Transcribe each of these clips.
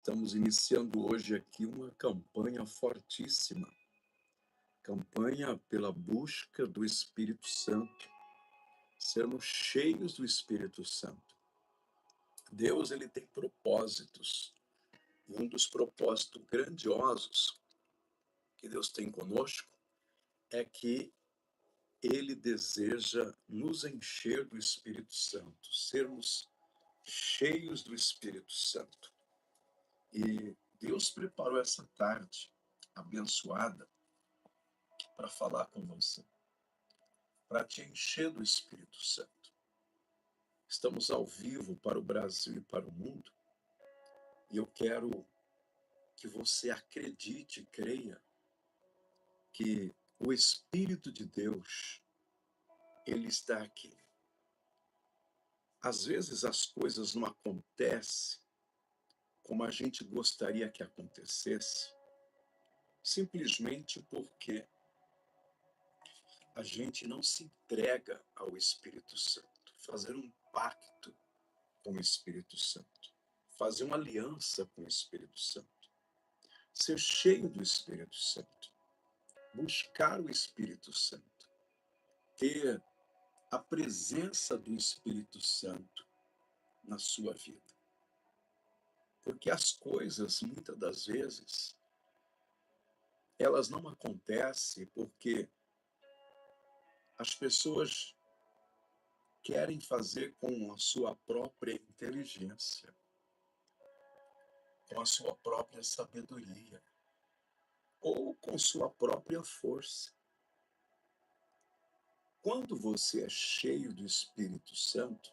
Estamos iniciando hoje aqui uma campanha fortíssima, campanha pela busca do Espírito Santo, sermos cheios do Espírito Santo. Deus, ele tem propósitos, e um dos propósitos grandiosos que Deus tem conosco é que ele deseja nos encher do Espírito Santo, sermos cheios do Espírito Santo. E Deus preparou essa tarde abençoada para falar com você, para te encher do Espírito Santo. Estamos ao vivo para o Brasil e para o mundo, e eu quero que você acredite e creia que o Espírito de Deus, ele está aqui. Às vezes as coisas não acontecem como a gente gostaria que acontecesse, simplesmente porque a gente não se entrega ao Espírito Santo. Fazer um pacto com o Espírito Santo, fazer uma aliança com o Espírito Santo, ser cheio do Espírito Santo, buscar o Espírito Santo, ter a presença do Espírito Santo na sua vida. Porque as coisas, muitas das vezes, elas não acontecem porque as pessoas querem fazer com a sua própria inteligência, com a sua própria sabedoria, ou com sua própria força. Quando você é cheio do Espírito Santo,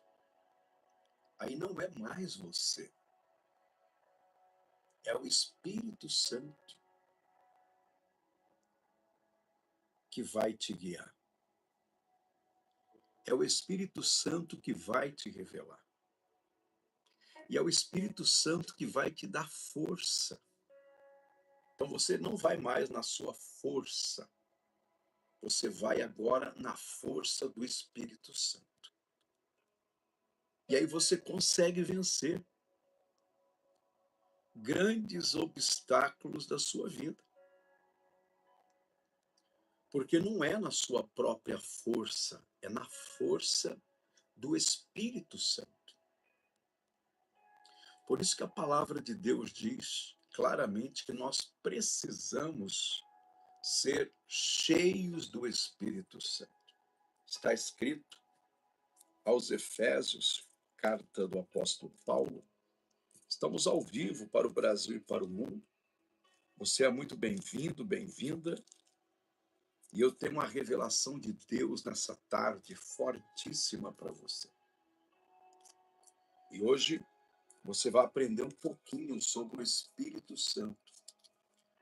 aí não é mais você, é o Espírito Santo que vai te guiar. É o Espírito Santo que vai te revelar. E é o Espírito Santo que vai te dar força. Então você não vai mais na sua força, você vai agora na força do Espírito Santo. E aí você consegue vencer grandes obstáculos da sua vida. Porque não é na sua própria força, é na força do Espírito Santo. Por isso que a palavra de Deus diz claramente que nós precisamos ser cheios do Espírito Santo. Está escrito aos Efésios, carta do apóstolo Paulo. Estamos ao vivo para o Brasil e para o mundo. Você é muito bem-vindo, bem-vinda. E eu tenho uma revelação de Deus nessa tarde fortíssima para você. E hoje você vai aprender um pouquinho sobre o Espírito Santo,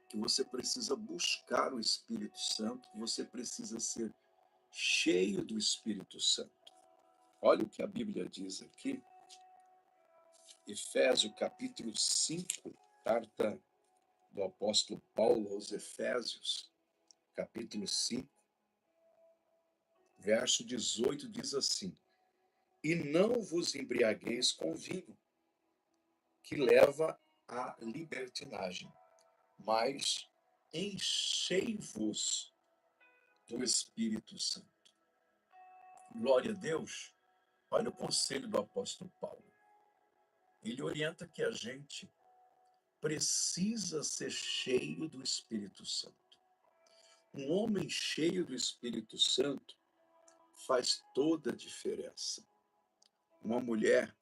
que você precisa buscar o Espírito Santo, que você precisa ser cheio do Espírito Santo. Olha o que a Bíblia diz aqui, Efésios capítulo 5, carta do apóstolo Paulo aos Efésios, capítulo 5, verso 18, diz assim: E não vos embriagueis com vinho, que leva à libertinagem, mas enchei-vos do Espírito Santo. Glória a Deus. Olha o conselho do apóstolo Paulo. Ele orienta que a gente precisa ser cheio do Espírito Santo. Um homem cheio do Espírito Santo faz toda a diferença. Uma mulher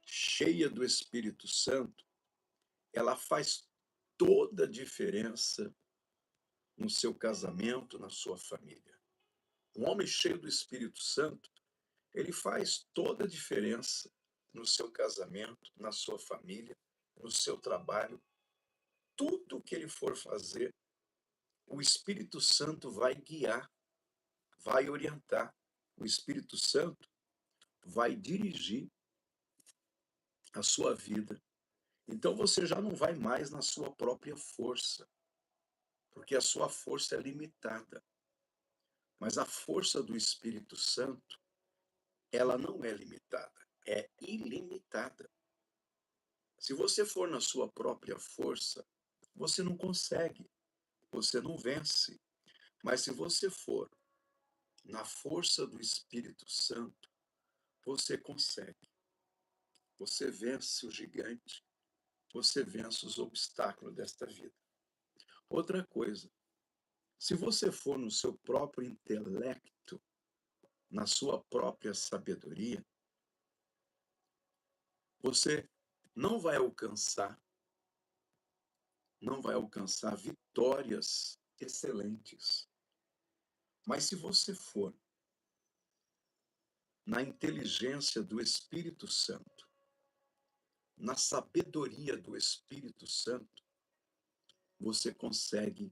cheia do Espírito Santo, ela faz toda a diferença no seu casamento, na sua família. Um homem cheio do Espírito Santo, ele faz toda a diferença no seu casamento, na sua família, no seu trabalho. Tudo o que ele for fazer, o Espírito Santo vai guiar, vai orientar. O Espírito Santo vai dirigir a sua vida. Então você já não vai mais na sua própria força, porque a sua força é limitada. Mas a força do Espírito Santo, ela não é limitada, é ilimitada. Se você for na sua própria força, você não consegue, você não vence. Mas se você for na força do Espírito Santo, você consegue. Você vence o gigante, você vence os obstáculos desta vida. Outra coisa, se você for no seu próprio intelecto, na sua própria sabedoria, você não vai alcançar vitórias excelentes. Mas se você for na inteligência do Espírito Santo, na sabedoria do Espírito Santo, você consegue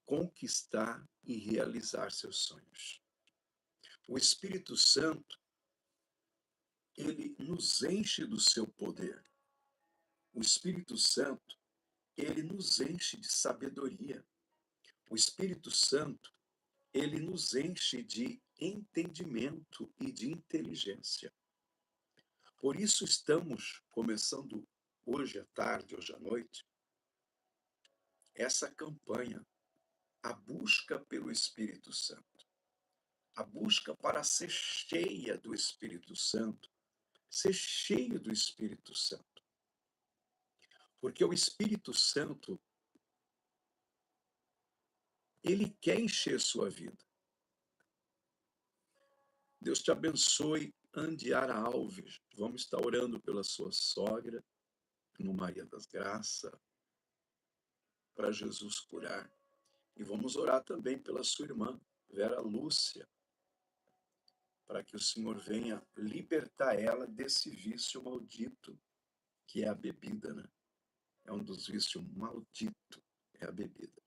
conquistar e realizar seus sonhos. O Espírito Santo, ele nos enche do seu poder. O Espírito Santo, ele nos enche de sabedoria. O Espírito Santo, ele nos enche de entendimento e de inteligência. Por isso estamos começando hoje à tarde, hoje à noite, essa campanha, a busca pelo Espírito Santo. A busca para ser cheia do Espírito Santo, ser cheio do Espírito Santo. Porque o Espírito Santo, ele quer encher sua vida. Deus te abençoe, Andiara Alves. Vamos estar orando pela sua sogra, no Maria das Graças, para Jesus curar. E vamos orar também pela sua irmã, Vera Lúcia, para que o Senhor venha libertar ela desse vício maldito, que é a bebida, né? É um dos vícios malditos, é a bebida.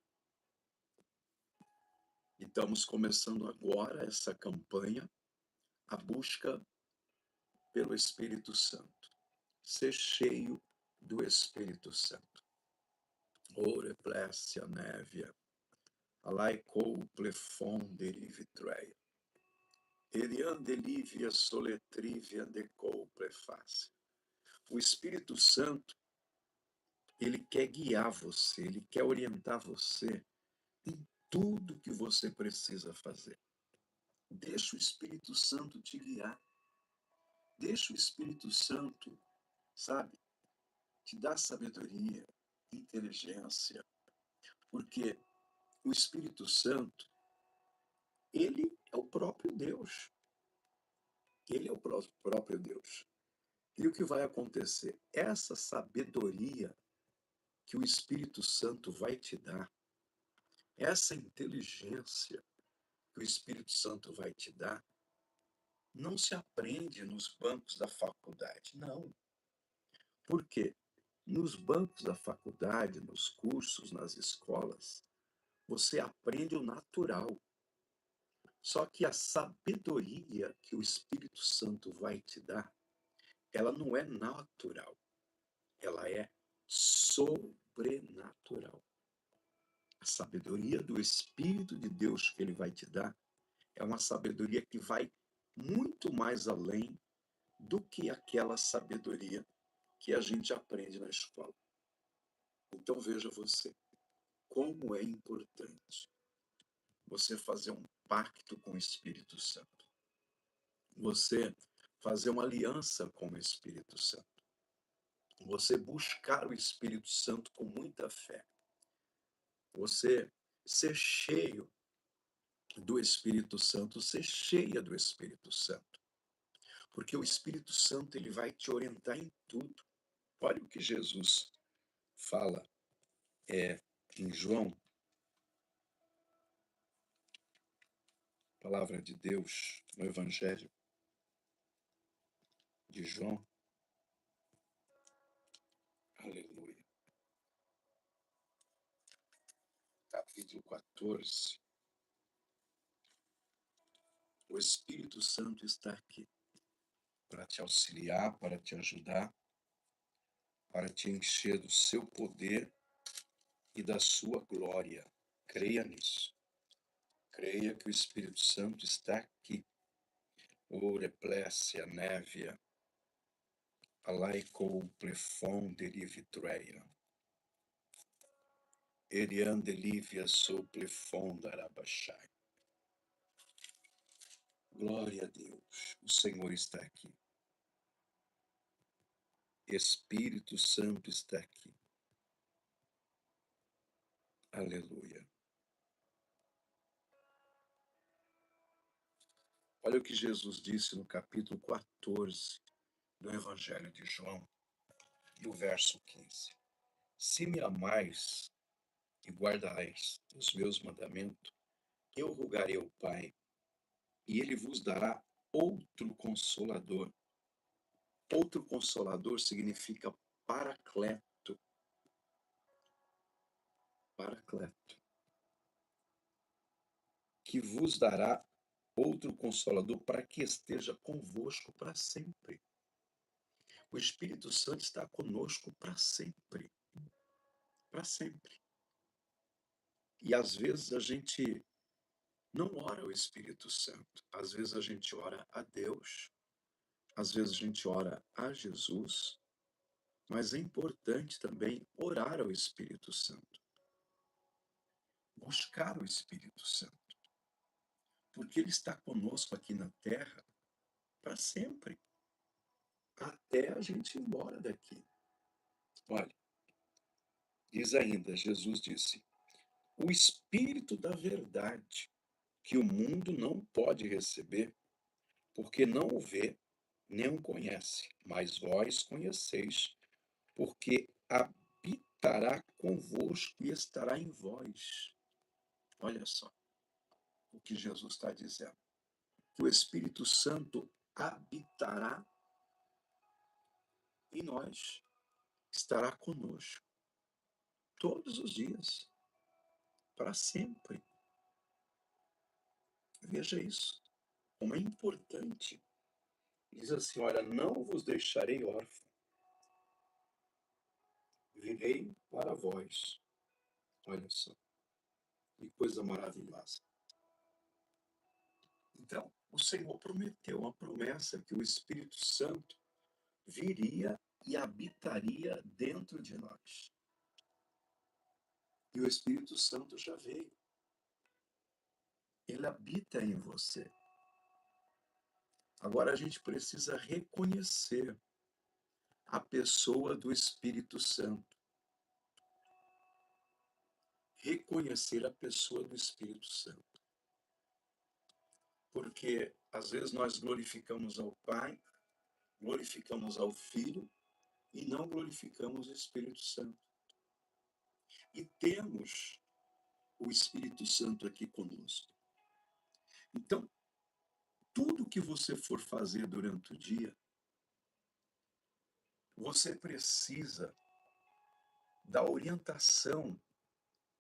E estamos começando agora essa campanha, a busca pelo Espírito Santo. Ser cheio do Espírito Santo. Ore plecia nevia, alaicou plefon derivitreia. Erian delivia soletrivia decou prefácia. O Espírito Santo, ele quer guiar você, ele quer orientar você em tudo que você precisa fazer. Deixa o Espírito Santo te guiar. Deixa o Espírito Santo, sabe, te dar sabedoria, inteligência. Porque o Espírito Santo, ele é o próprio Deus. Ele é o próprio Deus. E o que vai acontecer? Essa sabedoria que o Espírito Santo vai te dar, essa inteligência que o Espírito Santo vai te dar, não se aprende nos bancos da faculdade, não. Por quê? Nos bancos da faculdade, nos cursos, nas escolas, você aprende o natural. Só que a sabedoria que o Espírito Santo vai te dar, ela não é natural, ela é sobrenatural. A sabedoria do Espírito de Deus que ele vai te dar é uma sabedoria que vai muito mais além do que aquela sabedoria que a gente aprende na escola. Então veja você, como é importante você fazer um pacto com o Espírito Santo. Você fazer uma aliança com o Espírito Santo. Você buscar o Espírito Santo com muita fé. Você ser cheio do Espírito Santo, ser cheia do Espírito Santo. Porque o Espírito Santo, ele vai te orientar em tudo. Olha o que Jesus fala em João, palavra de Deus, no Evangelho de João. Aleluia. Capítulo 14. O Espírito Santo está aqui para te auxiliar, para te ajudar, para te encher do seu poder e da sua glória. Creia nisso. Creia que o Espírito Santo está aqui. Ore, plécia, névia. Alaiko plefon derivitreia. Erian delivia sou plefon darabachai. Glória a Deus, o Senhor está aqui. Espírito Santo está aqui. Aleluia. Olha o que Jesus disse no capítulo 14 do Evangelho de João, e o verso 15. Se me amais e guardais os meus mandamentos, eu rogarei ao Pai, e ele vos dará outro consolador. Outro consolador significa paracleto. Paracleto. Que vos dará outro consolador para que esteja convosco para sempre. O Espírito Santo está conosco para sempre. Para sempre. E às vezes a gente não ora ao Espírito Santo. Às vezes a gente ora a Deus. Às vezes a gente ora a Jesus. Mas é importante também orar ao Espírito Santo. Buscar o Espírito Santo. Porque ele está conosco aqui na terra para sempre. Até a gente ir embora daqui. Olha, diz ainda, Jesus disse, o Espírito da verdade, que o mundo não pode receber, porque não o vê, nem o conhece, mas vós conheceis, porque habitará convosco e estará em vós. Olha só o que Jesus está dizendo. Que o Espírito Santo habitará em nós, estará conosco, todos os dias, para sempre. Veja isso, como é importante. Diz assim, olha, não vos deixarei órfão, virei para vós. Olha só, que coisa maravilhosa. Então, o Senhor prometeu uma promessa que o Espírito Santo viria e habitaria dentro de nós. E o Espírito Santo já veio. Ele habita em você. Agora a gente precisa reconhecer a pessoa do Espírito Santo. Reconhecer a pessoa do Espírito Santo. Porque às vezes nós glorificamos ao Pai, glorificamos ao Filho e não glorificamos o Espírito Santo. E temos o Espírito Santo aqui conosco. Então, tudo que você for fazer durante o dia, você precisa da orientação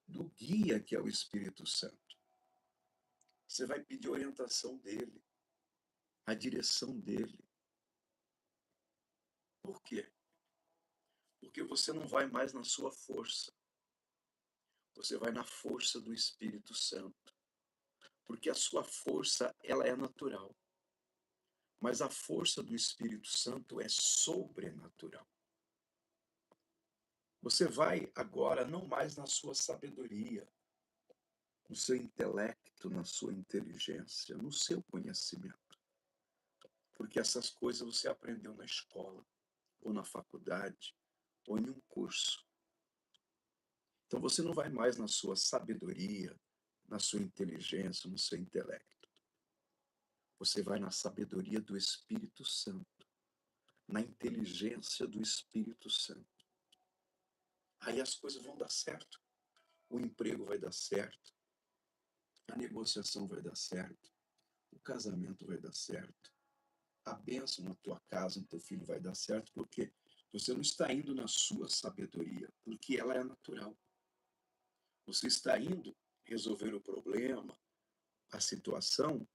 do guia que é o Espírito Santo. Você vai pedir a orientação dele, a direção dele. Por quê? Porque você não vai mais na sua força. Você vai na força do Espírito Santo. Porque a sua força, ela é natural. Mas a força do Espírito Santo é sobrenatural. Você vai agora não mais na sua sabedoria, no seu intelecto, na sua inteligência, no seu conhecimento. Porque essas coisas você aprendeu na escola, ou na faculdade, ou em um curso. Então você não vai mais na sua sabedoria, na sua inteligência, no seu intelecto. Você vai na sabedoria do Espírito Santo, na inteligência do Espírito Santo. Aí as coisas vão dar certo. O emprego vai dar certo. A negociação vai dar certo. O casamento vai dar certo. A bênção na tua casa, no teu filho vai dar certo, porque você não está indo na sua sabedoria, porque ela é natural. Você está indo resolver o problema, a situação,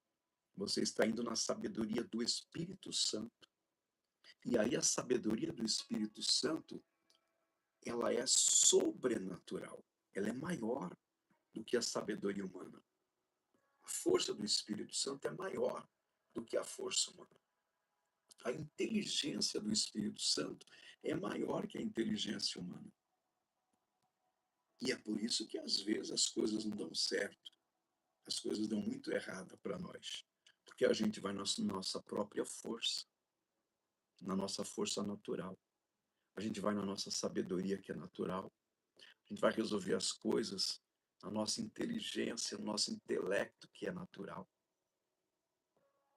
você está indo na sabedoria do Espírito Santo. E aí a sabedoria do Espírito Santo, ela é sobrenatural. Ela é maior do que a sabedoria humana. A força do Espírito Santo é maior do que a força humana. A inteligência do Espírito Santo é maior que a inteligência humana. E é por isso que às vezes as coisas não dão certo, as coisas dão muito errado para nós. Porque a gente vai na nossa própria força, na nossa força natural. A gente vai na nossa sabedoria que é natural. A gente vai resolver as coisas na nossa inteligência, no nosso intelecto que é natural.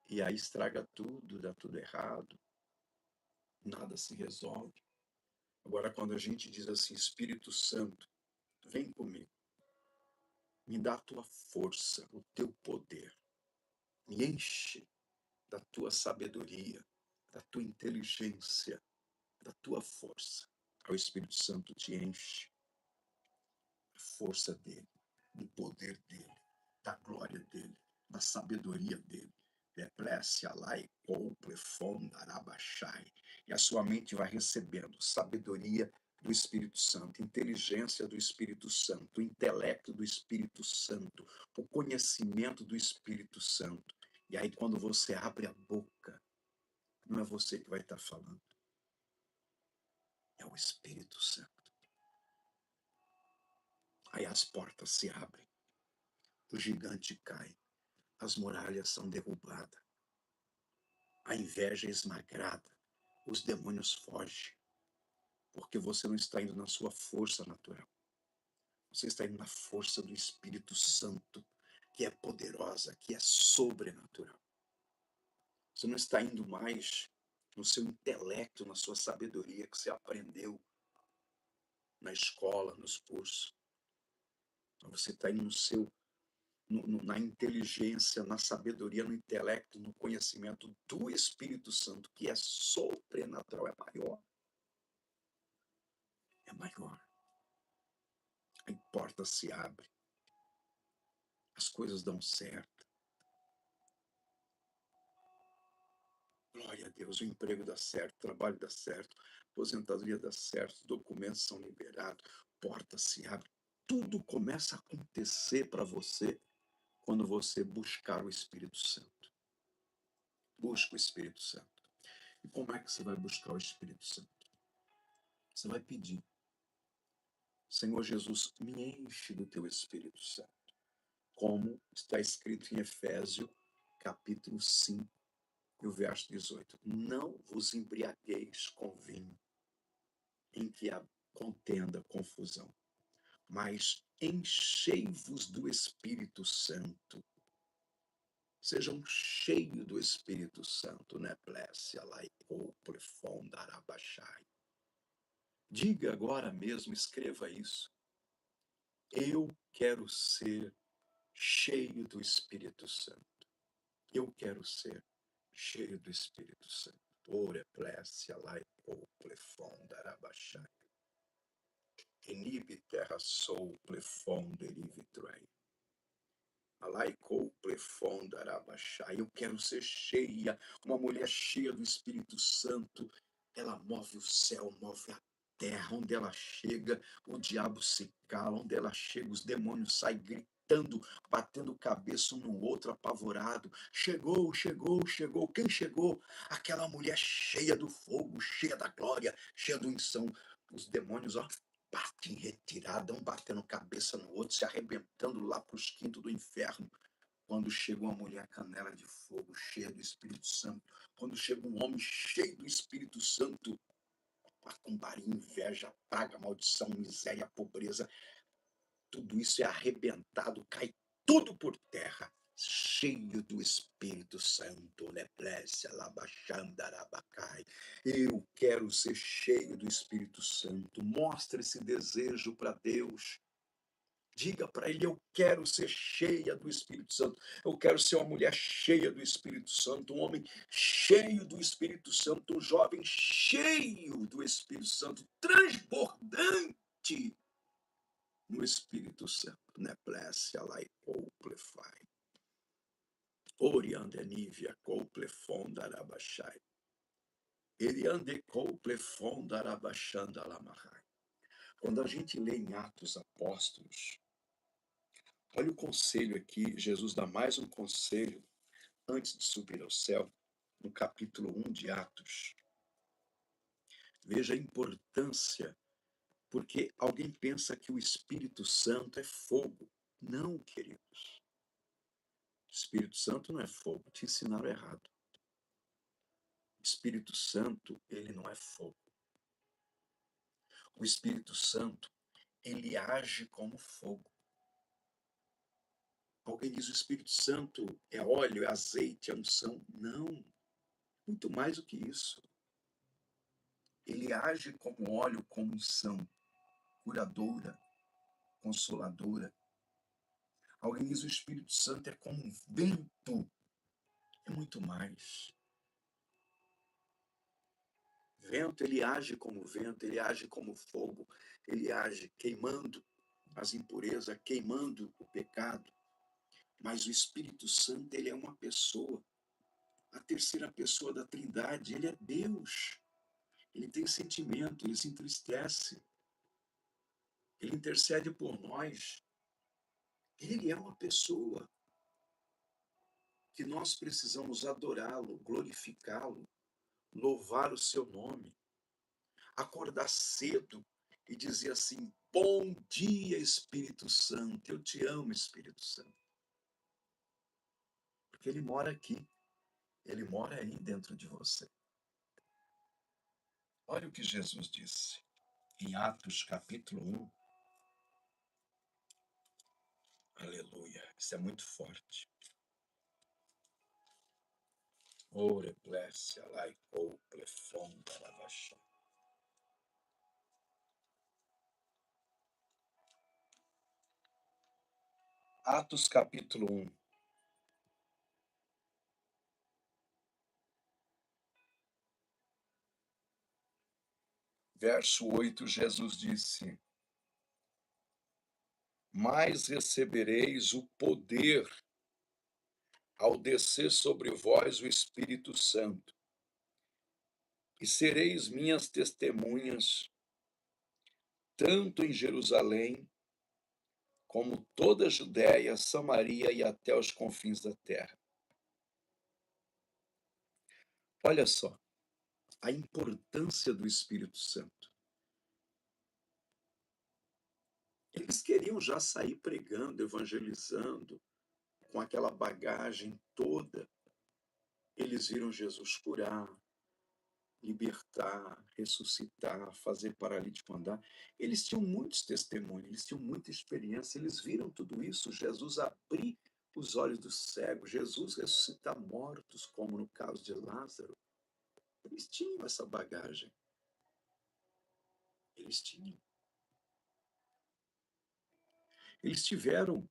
E aí estraga tudo, dá tudo errado, nada se resolve. Agora, quando a gente diz assim, Espírito Santo, vem comigo, me dá a tua força, o teu poder, me enche da tua sabedoria, da tua inteligência, da tua força. O Espírito Santo te enche da força dele, do poder dele, da glória dele, da sabedoria dele. E a sua mente vai recebendo sabedoria do Espírito Santo, inteligência do Espírito Santo, intelecto do Espírito Santo, o conhecimento do Espírito Santo. E aí, quando você abre a boca, não é você que vai estar falando, é o Espírito Santo. Aí as portas se abrem, o gigante cai, as muralhas são derrubadas, a inveja é esmagada, os demônios fogem, porque você não está indo na sua força natural, você está indo na força do Espírito Santo, que é poderosa, que é sobrenatural. Você não está indo mais no seu intelecto, na sua sabedoria que você aprendeu na escola, nos cursos. Você está indo no seu, na inteligência, na sabedoria, no intelecto, no conhecimento do Espírito Santo, que é sobrenatural, é maior. É maior. A porta se abre. As coisas dão certo. Glória a Deus, o emprego dá certo, o trabalho dá certo, a aposentadoria dá certo, os documentos são liberados, porta se abre. Tudo começa a acontecer para você quando você buscar o Espírito Santo. Busca o Espírito Santo. E como é que você vai buscar o Espírito Santo? Você vai pedir: Senhor Jesus, me enche do teu Espírito Santo. Como está escrito em Efésios, capítulo 5, e o verso 18. Não vos embriagueis com vinho, em que há contenda, confusão, mas enchei-vos do Espírito Santo. Sejam cheios do Espírito Santo, né? Diga agora mesmo, escreva isso. Eu quero ser cheio do Espírito Santo. Eu quero ser cheio do Espírito Santo. Ore plecia lai plefonda rabachai. Enibe terra sou plefonda erivitrei. Alaicou plefonda rabachai. Eu quero ser cheia, uma mulher cheia do Espírito Santo. Ela move o céu, move a terra. Onde ela chega, o diabo se cala. Onde ela chega, os demônios saem gritando, batendo cabeça um no outro, apavorado. Chegou, chegou, chegou. Quem chegou? Aquela mulher cheia do fogo, cheia da glória, cheia do unção. Os demônios, ó, batem em retirada, um batendo cabeça no outro, se arrebentando lá para os quintos do inferno. Quando chega uma mulher canela de fogo, cheia do Espírito Santo, quando chega um homem cheio do Espírito Santo, macumbaria, inveja, praga, maldição, miséria, pobreza, tudo isso é arrebentado, cai tudo por terra, cheio do Espírito Santo. Eu quero ser cheio do Espírito Santo. Mostre esse desejo para Deus. Diga para ele: eu quero ser cheia do Espírito Santo. Eu quero ser uma mulher cheia do Espírito Santo, um homem cheio do Espírito Santo, um jovem cheio do Espírito Santo, transbordante no Espírito Santo. Neplécia lai couplefai. Oriande nívia couplefonda arabachai. Eliande couplefonda arabachanda lamahai. Quando a gente lê em Atos Apóstolos, olha o conselho aqui, Jesus dá mais um conselho antes de subir ao céu. no capítulo 1 de Atos. Veja a importância, porque alguém pensa que o Espírito Santo é fogo. Não, queridos. O Espírito Santo não é fogo, te ensinaram errado. O Espírito Santo, ele não é fogo. O Espírito Santo, ele age como fogo. Alguém diz o Espírito Santo é óleo, é azeite, é unção. Não, muito mais do que isso. Ele age como óleo, como unção, curadora, consoladora. Alguém diz o Espírito Santo é como um vento. É muito mais. Vento, ele age como vento, ele age como fogo, ele age queimando as impurezas, queimando o pecado. Mas o Espírito Santo, ele é uma pessoa, a terceira pessoa da Trindade, ele é Deus. Ele tem sentimento, ele se entristece, ele intercede por nós. Ele é uma pessoa que nós precisamos adorá-lo, glorificá-lo, louvar o seu nome, acordar cedo e dizer assim: bom dia, Espírito Santo, eu te amo, Espírito Santo. Porque ele mora aqui, ele mora aí dentro de você. Olha o que Jesus disse em Atos capítulo 1. Aleluia, isso é muito forte. Ore plecia laico plefonda lavachá. Atos capítulo 1. Verso 8, Jesus disse: mas recebereis o poder ao descer sobre vós o Espírito Santo, e sereis minhas testemunhas, tanto em Jerusalém, como toda a Judéia, Samaria e até os confins da terra. Olha só, a importância do Espírito Santo. Eles queriam já sair pregando, evangelizando, com aquela bagagem toda. Eles viram Jesus curar, libertar, ressuscitar, fazer paralítico andar. Eles tinham muitos testemunhos, eles tinham muita experiência, eles viram tudo isso. Jesus abrir os olhos dos cegos, Jesus ressuscitar mortos, como no caso de Lázaro. Eles tinham essa bagagem. Eles tinham. Eles tiveram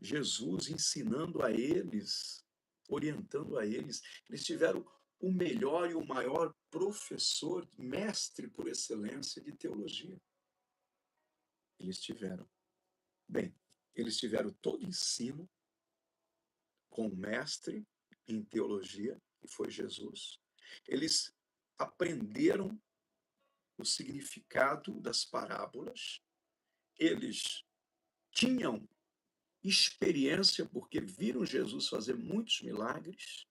Jesus ensinando a eles, orientando a eles. Eles tiveram o melhor e o maior professor, mestre por excelência de teologia. Eles tiveram. Bem, eles tiveram todo ensino com o mestre em teologia, que foi Jesus. Eles aprenderam o significado das parábolas. Eles tinham experiência porque viram Jesus fazer muitos milagres.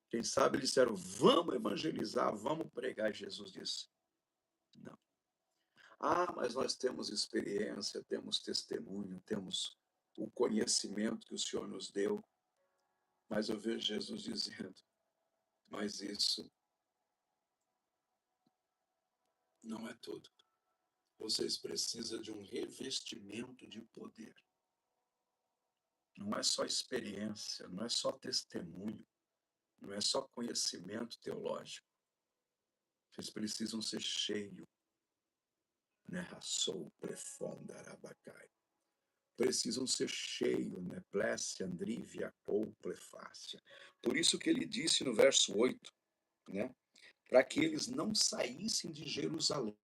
Quem sabe eles disseram: vamos evangelizar, vamos pregar. Jesus disse: não. Ah, mas nós temos experiência, temos testemunho, temos o conhecimento que o Senhor nos deu. Mas eu vejo Jesus dizendo: mas isso não é tudo. Vocês precisam de um revestimento de poder. Não é só experiência, não é só testemunho, não é só conhecimento teológico. Vocês precisam ser cheios. Né? Sou prefonda arabacai. Precisam ser cheios, né? Plécia, andrívia, ou plefácia. Por isso que ele disse no verso 8, né? Para que eles não saíssem de Jerusalém,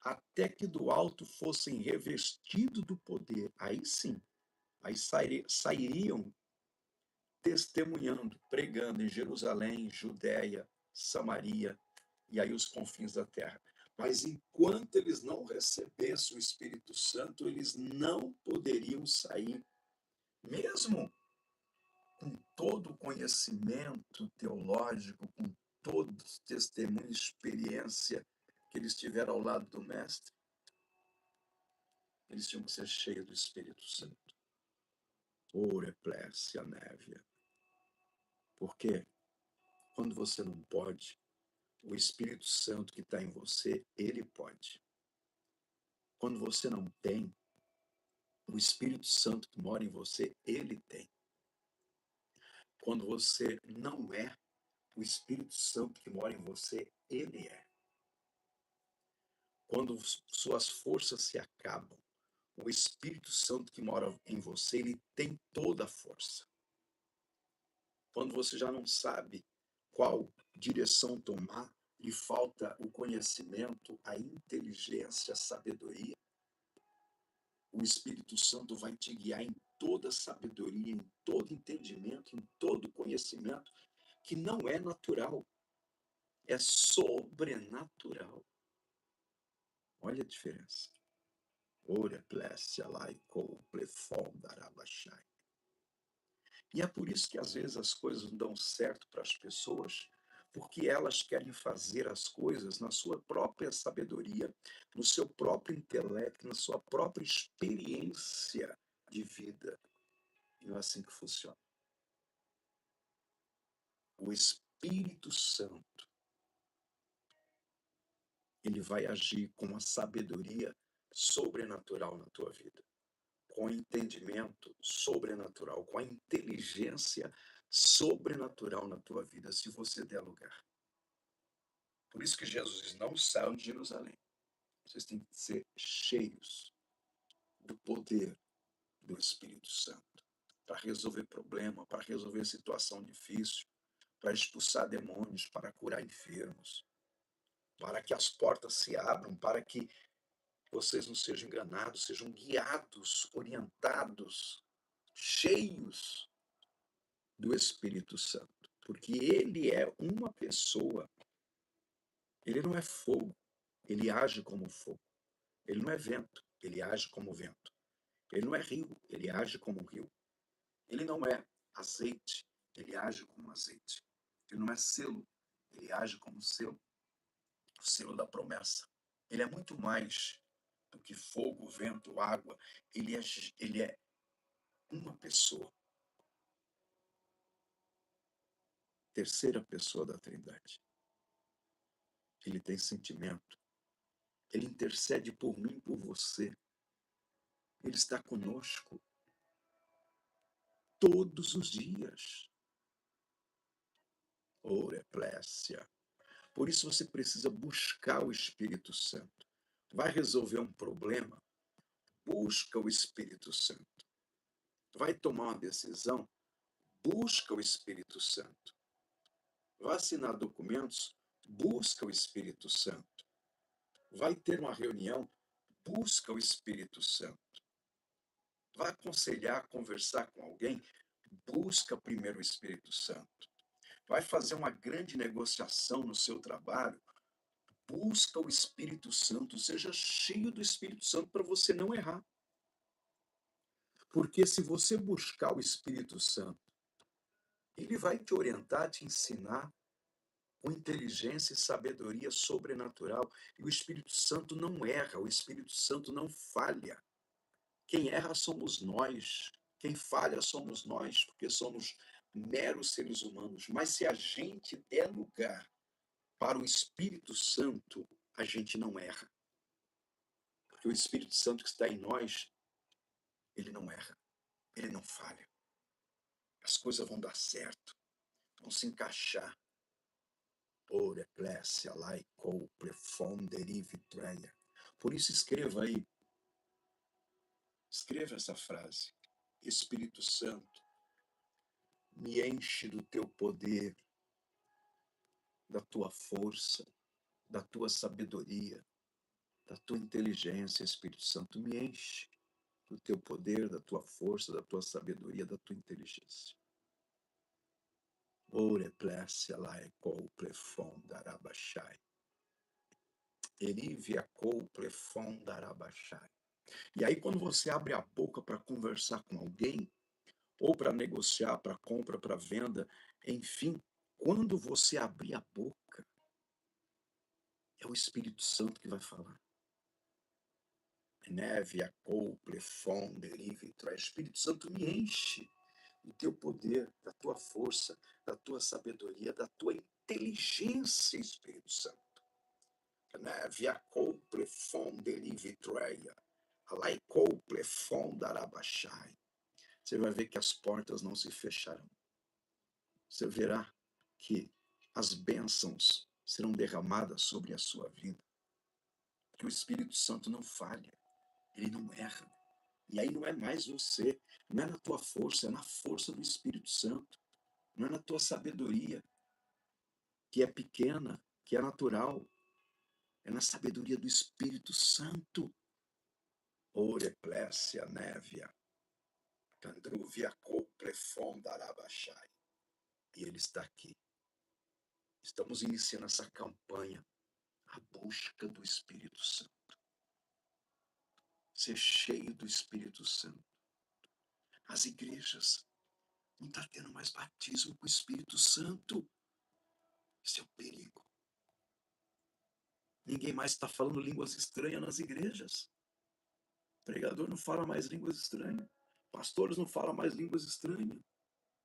até que do alto fossem revestidos do poder. Aí sim, aí sairiam testemunhando, pregando em Jerusalém, Judéia, Samaria e aí os confins da terra. Mas enquanto eles não recebessem o Espírito Santo, eles não poderiam sair. Mesmo com todo o conhecimento teológico, com todo o testemunho e experiência que eles tiveram ao lado do Mestre, eles tinham que ser cheios do Espírito Santo. Oreplécia névia. Porque quando você não pode, o Espírito Santo que está em você, ele pode. Quando você não tem, o Espírito Santo que mora em você, ele tem. Quando você não é, o Espírito Santo que mora em você, ele é. Quando suas forças se acabam, o Espírito Santo que mora em você, ele tem toda a força. Quando você já não sabe qual direção tomar, lhe falta o conhecimento, a inteligência, a sabedoria, o Espírito Santo vai te guiar em toda sabedoria, em todo entendimento, em todo conhecimento, que não é natural, é sobrenatural. Olha a diferença. Ora, plécia, laico, plefom, darabachai. E é por isso que às vezes as coisas não dão certo para as pessoas, porque elas querem fazer as coisas na sua própria sabedoria, no seu próprio intelecto, na sua própria experiência de vida. E não é assim que funciona. O Espírito Santo, ele vai agir com uma sabedoria sobrenatural na tua vida, com entendimento sobrenatural, com a inteligência sobrenatural na tua vida, se você der lugar. Por isso que Jesus diz, não saiam de Jerusalém. Vocês têm que ser cheios do poder do Espírito Santo para resolver problema, para resolver situação difícil, para expulsar demônios, para curar enfermos, para que as portas se abram, para que vocês não sejam enganados, sejam guiados, orientados, cheios do Espírito Santo, porque ele é uma pessoa, ele não é fogo, ele age como fogo, ele não é vento, ele age como vento, ele não é rio, ele age como rio, ele não é azeite, ele age como azeite, ele não é selo, ele age como selo, o selo da promessa. Ele é muito mais do que fogo, vento, água, ele é uma pessoa, terceira pessoa da Trindade. Ele tem sentimento, ele intercede por mim e por você, ele está conosco todos os dias. Oreplécia. Por isso você precisa buscar o Espírito Santo. Vai resolver um problema? Busca o Espírito Santo. Vai tomar uma decisão? Busca o Espírito Santo. Vai assinar documentos? Busca o Espírito Santo. Vai ter uma reunião? Busca o Espírito Santo. Vai aconselhar, conversar com alguém? Busca primeiro o Espírito Santo. Vai fazer uma grande negociação no seu trabalho? Busca o Espírito Santo, seja cheio do Espírito Santo para você não errar. Porque se você buscar o Espírito Santo, ele vai te orientar, te ensinar com inteligência e sabedoria sobrenatural. E o Espírito Santo não erra, o Espírito Santo não falha. Quem erra somos nós, quem falha somos nós, porque somos meros seres humanos. Mas se a gente der lugar para o Espírito Santo, a gente não erra. Porque o Espírito Santo que está em nós, ele não erra, ele não falha. As coisas vão dar certo, vão se encaixar. Ora, eclésia, laico, prefonderi vitreia. Por isso escreva aí, escreva essa frase. Espírito Santo, me enche do teu poder, da tua força, da tua sabedoria, da tua inteligência, Espírito Santo, me enche do teu poder, da tua força, da tua sabedoria, da tua inteligência. Ore plécia laecou plefon darabachai. Erivia cou plefon darabachai. E aí quando você abre a boca para conversar com alguém, ou para negociar, para compra, para venda, enfim, quando você abrir a boca, é o Espírito Santo que vai falar. Neve, a couple, fom, derive, traz. Espírito Santo me enche do teu poder, da tua força, da tua sabedoria, da tua inteligência, Espírito Santo. Neve, a couple, fom, derive, traia. Alai couple, fom, darabachai. Você vai ver que as portas não se fecharão. Você verá que as bênçãos serão derramadas sobre a sua vida. Que o Espírito Santo não falha, ele não erra. E aí não é mais você, não é na tua força, é na força do Espírito Santo. Não é na tua sabedoria, que é pequena, que é natural. É na sabedoria do Espírito Santo. Oreplécia, névia, candrúvia, couplefon, darabachai. E ele está aqui. Estamos iniciando essa campanha, a busca do Espírito Santo. Ser cheio do Espírito Santo. As igrejas não estão tendo mais batismo com o Espírito Santo. Isso é um perigo. Ninguém mais está falando línguas estranhas nas igrejas. O pregador não fala mais línguas estranhas. Pastores não falam mais línguas estranhas.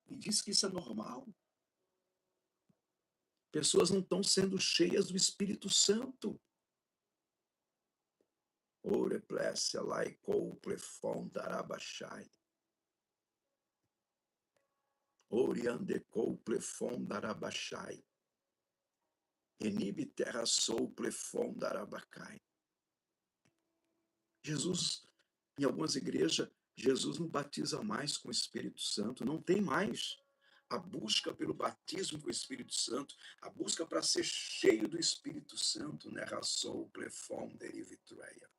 E diz que isso é normal. Pessoas não estão sendo cheias do Espírito Santo. Oreplécia, laicou, plefon, darabachai. Oriandecou, plefon, darabachai. Enibe terra sou, plefon, darabacai. Jesus, em algumas igrejas, Jesus não batiza mais com o Espírito Santo, não tem mais. A busca pelo batismo com o Espírito Santo, a busca para ser cheio do Espírito Santo, né? Rassou, plefon, derivitreia.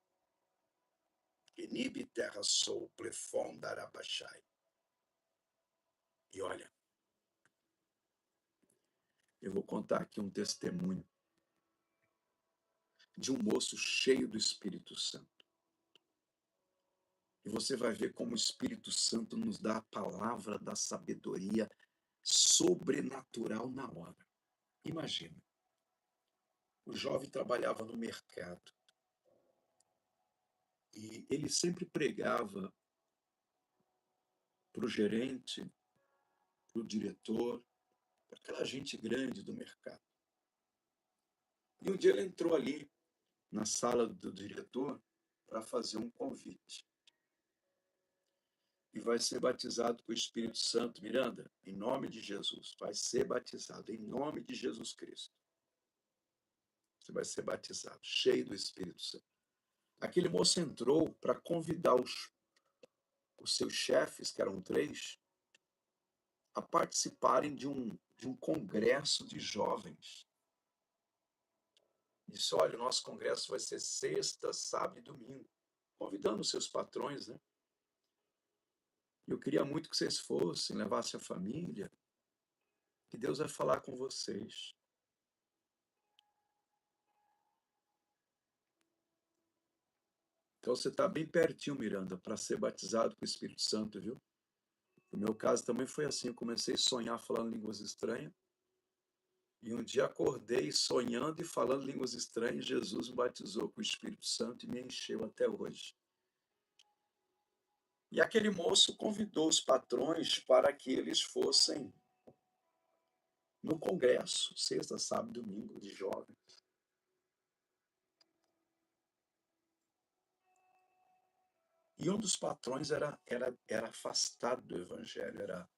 Enibe terra sou, plefon, darabachai. E olha, eu vou contar aqui um testemunho de um moço cheio do Espírito Santo. E você vai ver como o Espírito Santo nos dá a palavra da sabedoria sobrenatural na hora. Imagina, o jovem trabalhava no mercado e ele sempre pregava para o gerente, para o diretor, para aquela gente grande do mercado. E um dia ele entrou ali na sala do diretor para fazer um convite. E vai ser batizado com o Espírito Santo, Miranda, em nome de Jesus. Vai ser batizado em nome de Jesus Cristo. Você vai ser batizado, cheio do Espírito Santo. Aquele moço entrou para convidar os seus chefes, que eram 3, a participarem de um congresso de jovens. Disse, olha, o nosso congresso vai ser sexta, sábado e domingo. Convidando os seus patrões, né? Eu queria muito que vocês fossem, levassem a família, que Deus vai falar com vocês. Então você está bem pertinho, Miranda, para ser batizado com o Espírito Santo, viu? No meu caso também foi assim, eu comecei a sonhar falando línguas estranhas, e um dia acordei sonhando e falando línguas estranhas, Jesus me batizou com o Espírito Santo e me encheu até hoje. E aquele moço convidou os patrões para que eles fossem no congresso, sexta, sábado e domingo, de jovens. E um dos patrões era afastado do evangelho, era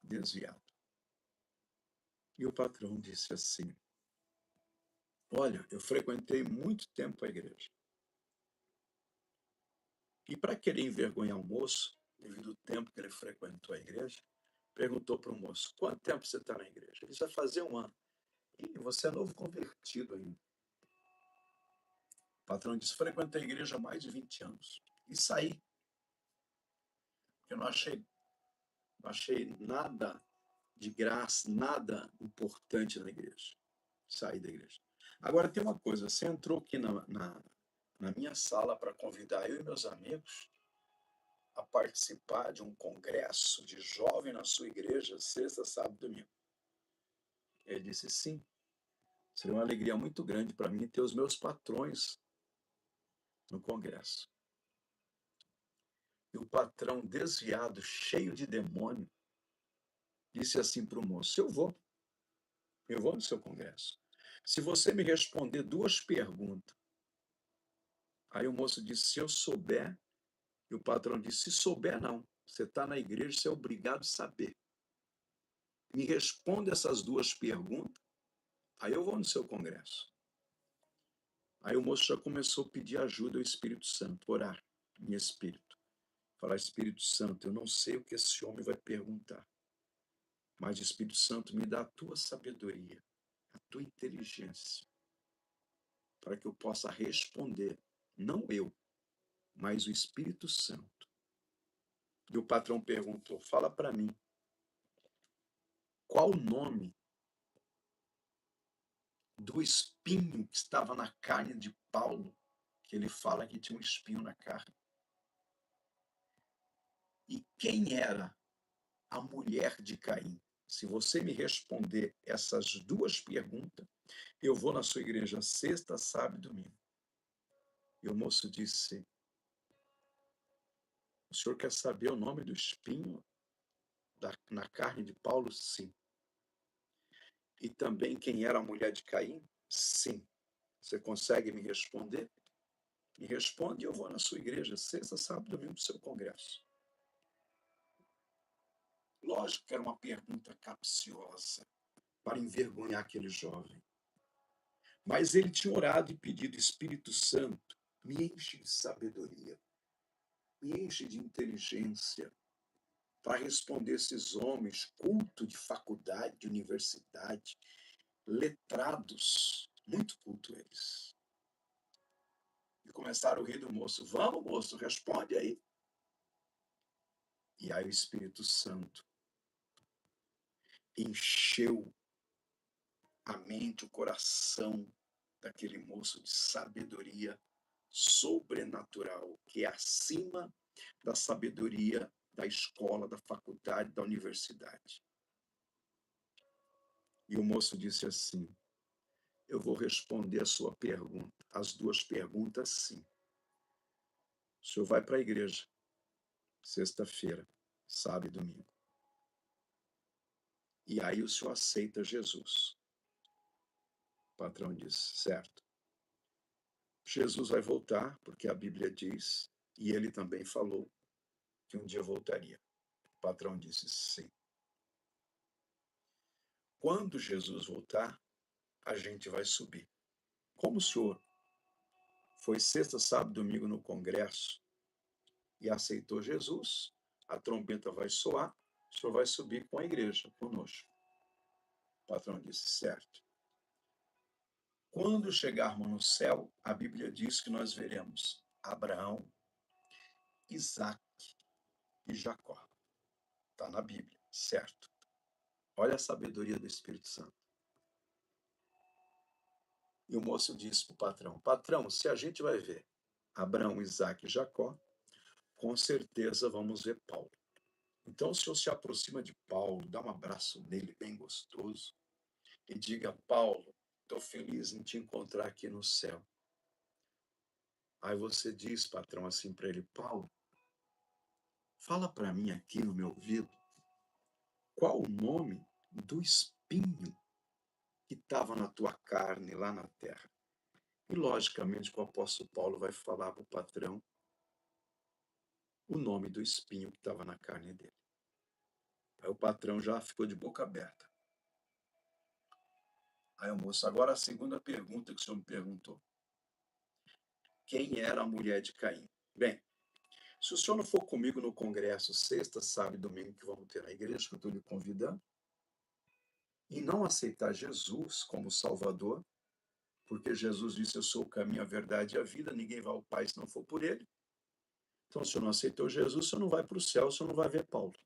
desviado. E o patrão disse assim, olha, eu frequentei muito tempo a igreja. E para querer envergonhar o moço, devido ao tempo que ele frequentou a igreja, perguntou para o moço, quanto tempo você está na igreja? Ele vai fazer 1 ano. E você é novo convertido ainda. O patrão disse, frequentei a igreja há mais de 20 anos. E saí. Eu não achei nada de graça, nada importante na igreja. Saí da igreja. Agora tem uma coisa, você entrou aqui na minha sala para convidar eu e meus amigos a participar de um congresso de jovem na sua igreja, sexta, sábado e domingo? Ele disse, sim. Seria uma alegria muito grande para mim ter os meus patrões no congresso. E o patrão, desviado, cheio de demônio, disse assim para o moço, eu vou no seu congresso. Se você me responder 2 perguntas. Aí o moço disse, se eu souber. E o patrão disse, se souber não, você está na igreja, você é obrigado a saber. Me responda essas 2 perguntas, aí eu vou no seu congresso. Aí o moço já começou a pedir ajuda ao Espírito Santo, orar em espírito. Falar, Espírito Santo, eu não sei o que esse homem vai perguntar, mas Espírito Santo, me dá a tua sabedoria, a tua inteligência, para que eu possa responder, não eu, mas o Espírito Santo. E o patrão perguntou, fala para mim, qual o nome do espinho que estava na carne de Paulo, que ele fala que tinha um espinho na carne? E quem era a mulher de Caim? Se você me responder essas 2 perguntas, eu vou na sua igreja sexta, sábado e domingo. E o moço disse, o senhor quer saber o nome do espinho na carne de Paulo? Sim. E também quem era a mulher de Caim? Sim. Você consegue me responder? Me responde e eu vou na sua igreja sexta, sábado e domingo para o seu congresso. Lógico que era uma pergunta capciosa para envergonhar aquele jovem. Mas ele tinha orado e pedido, Espírito Santo, me enche de sabedoria, me enche de inteligência para responder esses homens, culto de faculdade, de universidade, letrados, muito culto eles. E começaram a rir do moço. Vamos, moço, responde aí. E aí o Espírito Santo encheu a mente, o coração daquele moço de sabedoria sobrenatural, que é acima da sabedoria da escola, da faculdade, da universidade. E o moço disse assim, eu vou responder a sua pergunta, as 2 perguntas sim. O senhor vai para a igreja, sexta-feira, sábado e domingo. E aí o senhor aceita Jesus. O patrão disse, certo. Jesus vai voltar, porque a Bíblia diz, e ele também falou, que um dia voltaria. O patrão disse, sim. Quando Jesus voltar, a gente vai subir. Como o senhor foi sexta, sábado, domingo no congresso e aceitou Jesus, a trombeta vai soar, o senhor vai subir com a igreja, conosco. O patrão disse, certo. Quando chegarmos no céu, a Bíblia diz que nós veremos Abraão, Isaac e Jacó. Está na Bíblia, certo. Olha a sabedoria do Espírito Santo. E o moço disse para o patrão, patrão, se a gente vai ver Abraão, Isaac e Jacó, com certeza vamos ver Paulo. Então o senhor se aproxima de Paulo, dá um abraço nele bem gostoso e diga, Paulo, estou feliz em te encontrar aqui no céu. Aí você diz, patrão, assim para ele, Paulo, fala para mim aqui no meu ouvido, qual o nome do espinho que estava na tua carne lá na terra? E logicamente o apóstolo Paulo vai falar para o patrão o nome do espinho que estava na carne dele. Aí o patrão já ficou de boca aberta. Aí o moço, agora a segunda pergunta que o senhor me perguntou. Quem era a mulher de Caim? Bem, se o senhor não for comigo no congresso sexta, sábado e domingo que vamos ter na igreja, que eu estou lhe convidando, e não aceitar Jesus como Salvador, porque Jesus disse, eu sou o caminho, a verdade e a vida, ninguém vai ao Pai se não for por ele. Então, se o senhor não aceitou Jesus, o senhor não vai para o céu, o senhor não vai ver Paulo.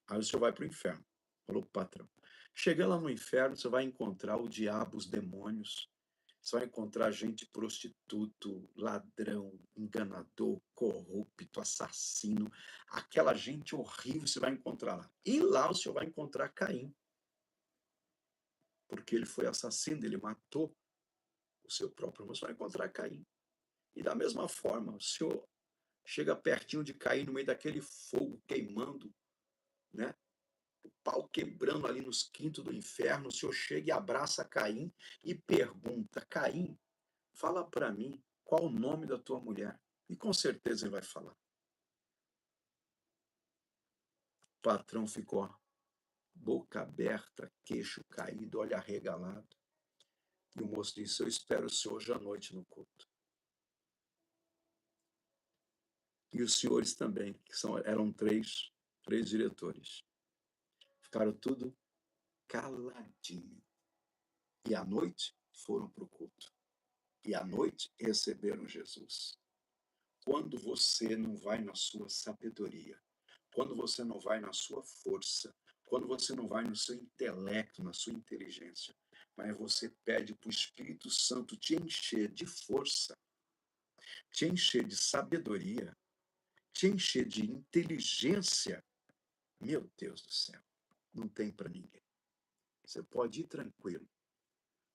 Aí o senhor vai para o inferno, falou para o patrão. Chega lá no inferno, você vai encontrar o diabo, os demônios, Você vai encontrar gente prostituto, ladrão, enganador, corrupto, assassino. Aquela gente horrível você vai encontrar lá. E lá o senhor vai encontrar Caim, porque ele foi assassino, ele matou o seu próprio irmão. Você vai encontrar Caim. E da mesma forma, o senhor chega pertinho de Caim no meio daquele fogo queimando, né? O pau quebrando ali nos quintos do inferno. O senhor chega e abraça Caim e pergunta: Caim, fala para mim qual o nome da tua mulher. E com certeza ele vai falar. O patrão ficou boca aberta, queixo caído, olho arregalado. E o moço disse: eu espero o senhor hoje à noite no culto. E os senhores também, que eram três diretores, ficaram tudo caladinho. E à noite foram para o culto. E à noite receberam Jesus. Quando você não vai na sua sabedoria, quando você não vai na sua força, quando você não vai no seu intelecto, na sua inteligência, mas você pede para o Espírito Santo te encher de força, te encher de sabedoria, te encher de inteligência, meu Deus do céu, não tem para ninguém. Você pode ir tranquilo.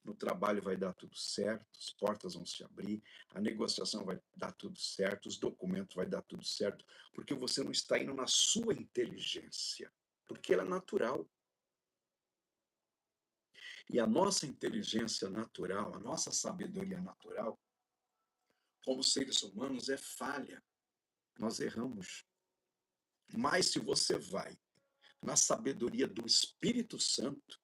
No trabalho vai dar tudo certo, as portas vão se abrir, a negociação vai dar tudo certo, os documentos vai dar tudo certo, porque você não está indo na sua inteligência, porque ela é natural. E a nossa inteligência natural, a nossa sabedoria natural, como seres humanos, é falha. Nós erramos. Mas se você vai na sabedoria do Espírito Santo,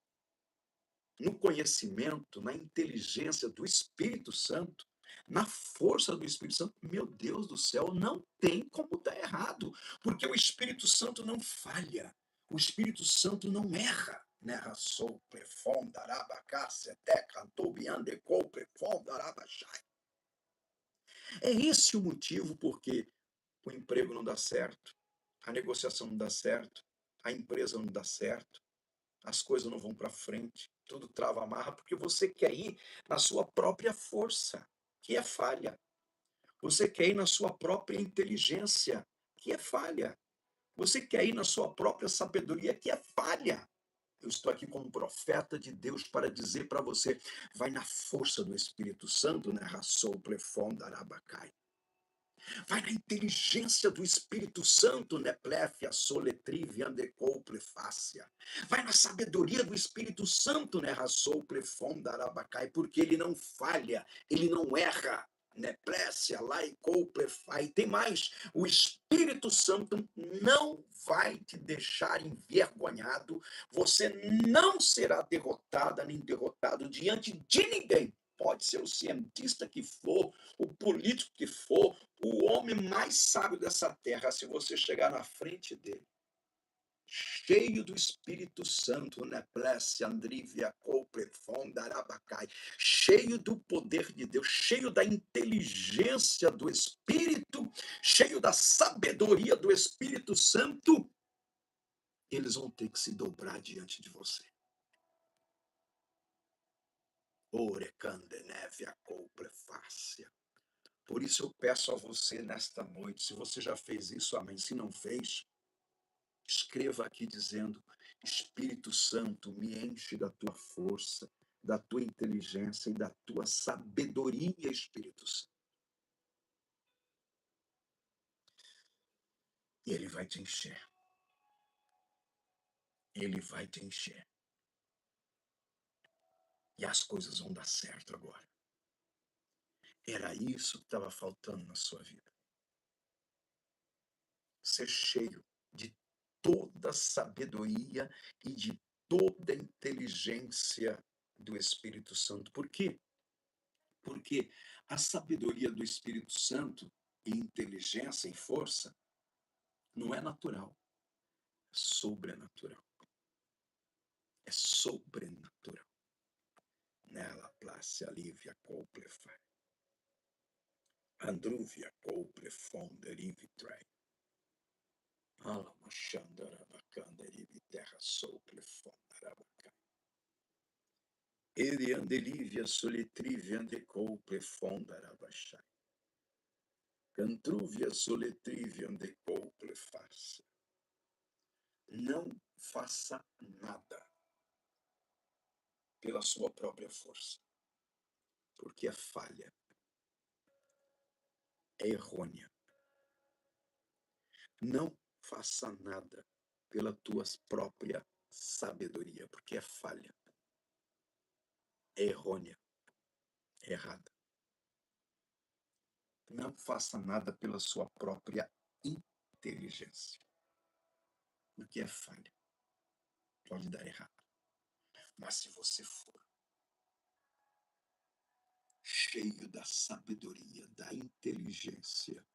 no conhecimento, na inteligência do Espírito Santo, na força do Espírito Santo, meu Deus do céu, não tem como dar errado, porque o Espírito Santo não falha, o Espírito Santo não erra. É esse o motivo porque o emprego não dá certo, a negociação não dá certo, a empresa não dá certo, as coisas não vão para frente, tudo trava amarra, porque você quer ir na sua própria força, que é falha. Você quer ir na sua própria inteligência, que é falha. Você quer ir na sua própria sabedoria, que é falha. Eu estou aqui como profeta de Deus para dizer para você, vai na força do Espírito Santo, né? Rassou, plefonda, arabacai. Vai na inteligência do Espírito Santo, né? Pléfia, soletrive, andecou, plefácia. Vai na sabedoria do Espírito Santo, né? Rassou, plefonda, arabacai, porque ele não falha, ele não erra. Neplécia, laicou, plefai. Tem mais, o Espírito Santo não vai te deixar envergonhado, você não será derrotada nem derrotado diante de ninguém. Pode ser o cientista que for, o político que for, o homem mais sábio dessa terra, se você chegar na frente dele, cheio do Espírito Santo, Neplécia, Andrívia, Couple, Fondarabacai, cheio do poder de Deus, cheio da inteligência do Espírito, cheio da sabedoria do Espírito Santo, eles vão ter que se dobrar diante de você. Orecandenevia, Couple, Fácia. Por isso eu peço a você nesta noite, se você já fez isso, amém. Se não fez, escreva aqui dizendo: Espírito Santo, me enche da tua força, da tua inteligência e da tua sabedoria, Espírito Santo. E ele vai te encher. Ele vai te encher. E as coisas vão dar certo agora. Era isso que estava faltando na sua vida. Ser cheio de toda a sabedoria e de toda a inteligência do Espírito Santo. Por quê? Porque a sabedoria do Espírito Santo e inteligência e força não é natural, é sobrenatural. É sobrenatural. Nela, Plácia, Lívia, Couplefai. Andrúvia, Couplefonderive, Trai. Alamachandarabacanderive, Terra, Souplefondarabaca. Ele andelivia soletrivia andecouple fondarabachai. Cantruvia soletrivia andecouple faça. Não faça nada pela sua própria força, porque é falha, é errônea. Não faça nada pela tua própria sabedoria, porque é falha, é errônea, é errada. Não faça nada pela sua própria inteligência, porque é falha, pode dar errado. Mas se você for cheio da sabedoria, da inteligência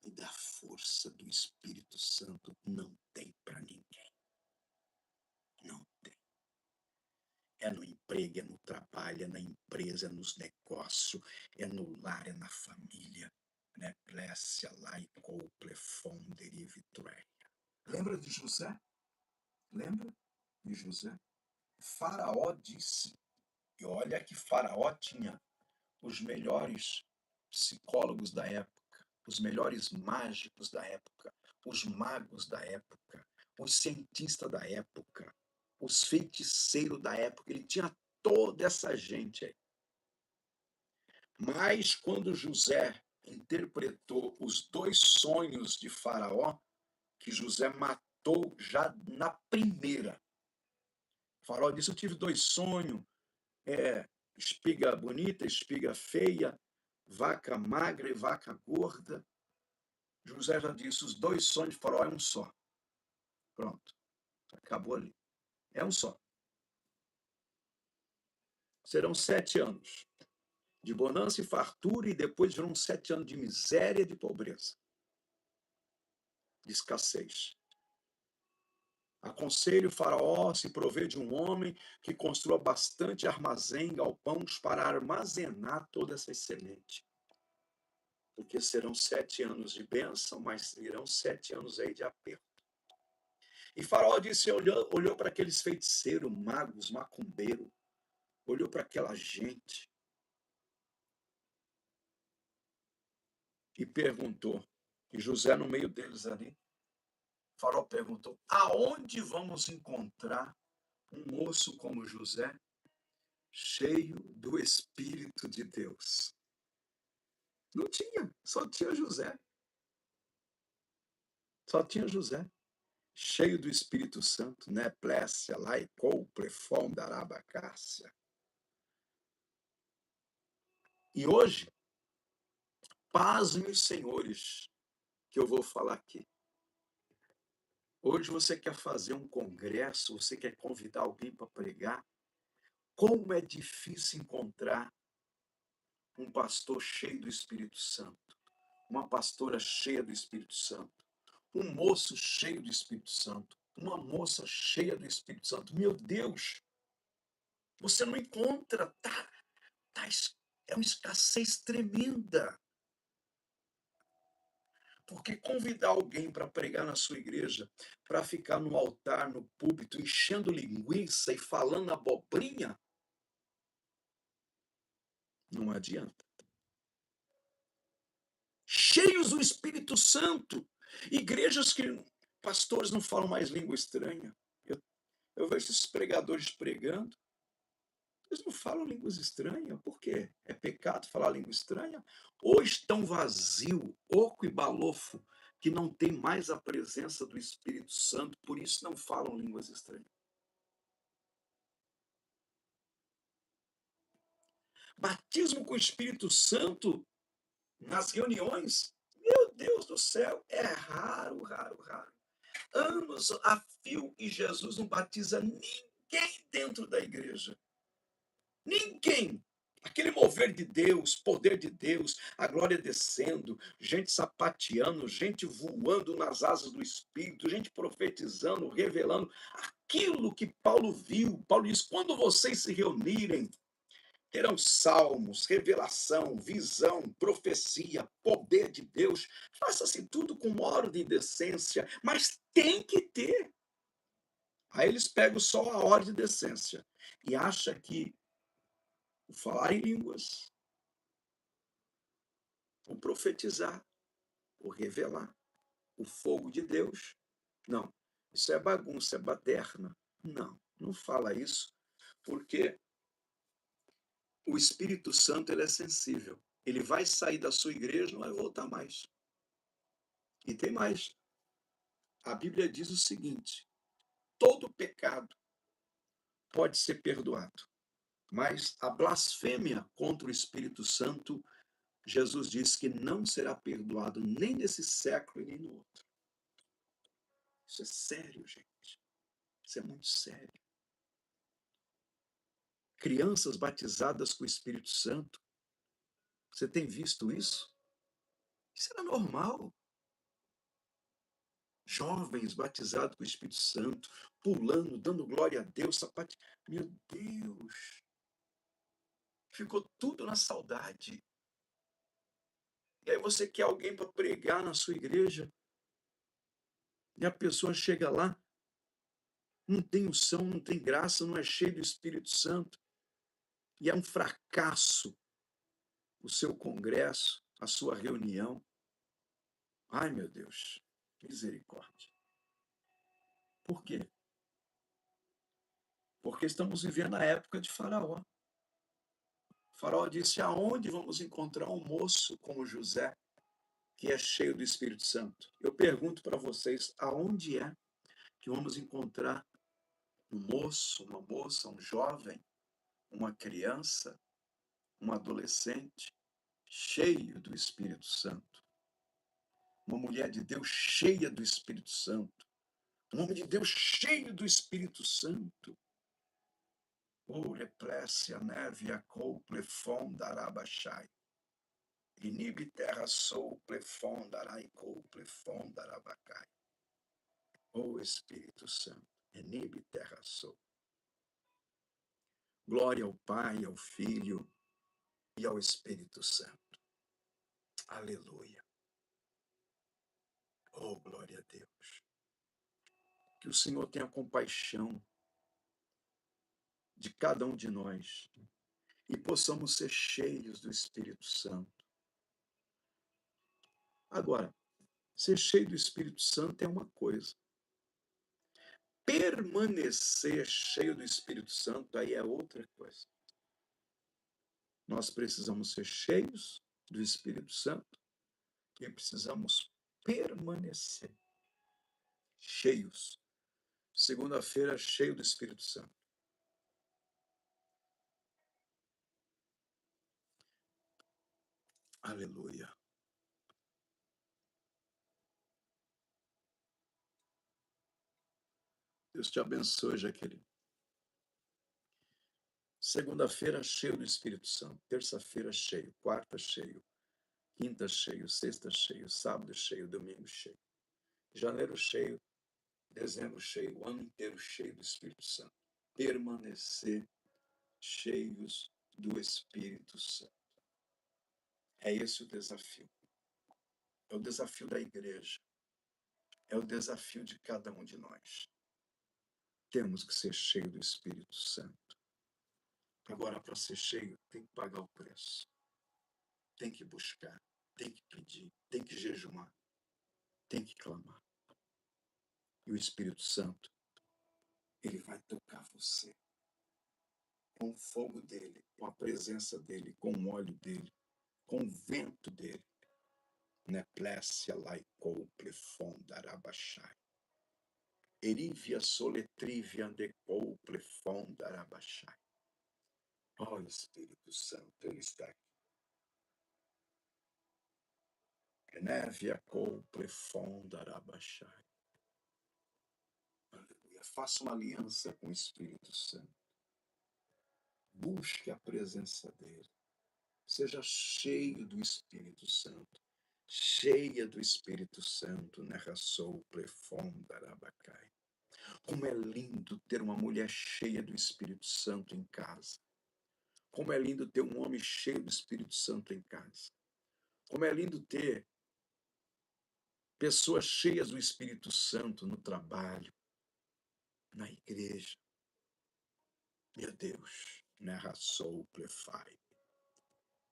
e da força do Espírito Santo, não tem para ninguém. Não tem. É no emprego, é no trabalho, é na empresa, é nos negócios, é no lar, é na família. Né? Plécia, laicou, plefon, derivitreia. Lembra de José? Lembra de José? Faraó disse, e olha que Faraó tinha os melhores psicólogos da época, os melhores mágicos da época, os magos da época, os cientistas da época, os feiticeiros da época. Ele tinha toda essa gente aí. Mas quando José interpretou os 2 sonhos de Faraó, que José matou já na primeira. O Faraó disse, eu tive 2 sonhos, espiga bonita, espiga feia, vaca magra e vaca gorda. José já disse, os 2 sonhos de Faraó é um só. Pronto, acabou ali. É um só. Serão 7 anos de bonança e fartura e depois virão 7 anos de miséria e de pobreza, de escassez. Aconselho o Faraó se prover de um homem que construa bastante armazém, galpões para armazenar toda essa semente. Porque serão 7 anos de bênção, mas virão 7 anos aí de aperto. E Faraó disse, olhou para aqueles feiticeiros, magos, macumbeiros, olhou para aquela gente e perguntou, e José no meio deles ali, Faraó perguntou, aonde vamos encontrar um moço como José, cheio do Espírito de Deus? Não tinha, só tinha José. Só tinha José, cheio do Espírito Santo, né? Plécia, laicou, plefon, darabacácia. E hoje, pasmem os senhores, que eu vou falar aqui. Hoje você quer fazer um congresso, você quer convidar alguém para pregar. Como é difícil encontrar um pastor cheio do Espírito Santo, uma pastora cheia do Espírito Santo, um moço cheio do Espírito Santo, uma moça cheia do Espírito Santo. Meu Deus, você não encontra, é uma escassez tremenda. Porque convidar alguém para pregar na sua igreja, para ficar no altar, no púlpito, enchendo linguiça e falando abobrinha, não adianta. Cheios do Espírito Santo, igrejas que pastores não falam mais língua estranha. Eu vejo esses pregadores pregando, eles não falam línguas estranhas. Por quê? É pecado falar língua estranha? Ou estão vazio, oco e balofo, que não tem mais a presença do Espírito Santo, por isso não falam línguas estranhas. Batismo com o Espírito Santo nas reuniões, meu Deus do céu, é raro, raro, raro. Anos a fio e Jesus não batiza ninguém dentro da igreja. Ninguém. Aquele mover de Deus, poder de Deus, a glória descendo, gente sapateando, gente voando nas asas do Espírito, gente profetizando, revelando aquilo que Paulo viu. Paulo diz, quando vocês se reunirem, terão salmos, revelação, visão, profecia, poder de Deus. Faça-se tudo com ordem e decência, mas tem que ter. Aí eles pegam só a ordem e decência e acha que o falar em línguas, o profetizar, o revelar, o fogo de Deus, não, isso é bagunça, é baderna. Não, não fala isso, porque o Espírito Santo ele é sensível. Ele vai sair da sua igreja, não vai voltar mais. E tem mais. A Bíblia diz o seguinte: todo pecado pode ser perdoado, mas a blasfêmia contra o Espírito Santo, Jesus disse que não será perdoado nem nesse século e nem no outro. Isso é sério, gente. Isso é muito sério. Crianças batizadas com o Espírito Santo, você tem visto isso? Isso era normal. Jovens batizados com o Espírito Santo, pulando, dando glória a Deus, sapato. Meu Deus! Ficou tudo na saudade. E aí você quer alguém para pregar na sua igreja, e a pessoa chega lá, não tem unção, não tem graça, não é cheio do Espírito Santo, e é um fracasso o seu congresso, a sua reunião. Ai, meu Deus, misericórdia. Por quê? Porque estamos vivendo a época de Faraó. O Faraó disse: aonde vamos encontrar um moço como José, que é cheio do Espírito Santo? Eu pergunto para vocês: aonde é que vamos encontrar um moço, uma moça, um jovem, uma criança, um adolescente cheio do Espírito Santo? Uma mulher de Deus cheia do Espírito Santo? Um homem de Deus cheio do Espírito Santo? Ore plecia nevia couple fondarabashai. Inibe terra souple fondarai couple fondarabacai. O Espírito Santo, inibe terra sou. Glória ao Pai, ao Filho e ao Espírito Santo. Aleluia. Oh, glória a Deus. Que o Senhor tenha compaixão de cada um de nós e possamos ser cheios do Espírito Santo. Agora, ser cheio do Espírito Santo é uma coisa. Permanecer cheio do Espírito Santo aí é outra coisa. Nós precisamos ser cheios do Espírito Santo e precisamos permanecer cheios. Segunda-feira, cheio do Espírito Santo. Aleluia. Deus te abençoe, Jaqueline. Segunda-feira, cheio do Espírito Santo. Terça-feira, cheio. Quarta, cheio. Quinta, cheio. Sexta, cheio. Sábado, cheio. Domingo, cheio. Janeiro, cheio. Dezembro, cheio. O ano inteiro, cheio do Espírito Santo. Permanecer cheios do Espírito Santo. É esse o desafio. É o desafio da igreja. É o desafio de cada um de nós. Temos que ser cheio do Espírito Santo. Agora, para ser cheio, tem que pagar o preço. Tem que buscar, tem que pedir, tem que jejuar, tem que clamar. E o Espírito Santo, ele vai tocar você. Com o fogo dele, com a presença dele, com o óleo dele, com o vento dele. Neplécia laicou plefondarabachai. Erívia soletrívia andecou plefondarabachai. Ó Espírito Santo, ele está aqui. Enevia couple fondarabachai. Aleluia. Faça uma aliança com o Espírito Santo. Busque a presença dele. Seja cheio do Espírito Santo. Cheia do Espírito Santo. Nerrassouple fondarabacai. Como é lindo ter uma mulher cheia do Espírito Santo em casa. Como é lindo ter um homem cheio do Espírito Santo em casa. Como é lindo ter pessoas cheias do Espírito Santo no trabalho, na igreja. Meu Deus, narração plefai.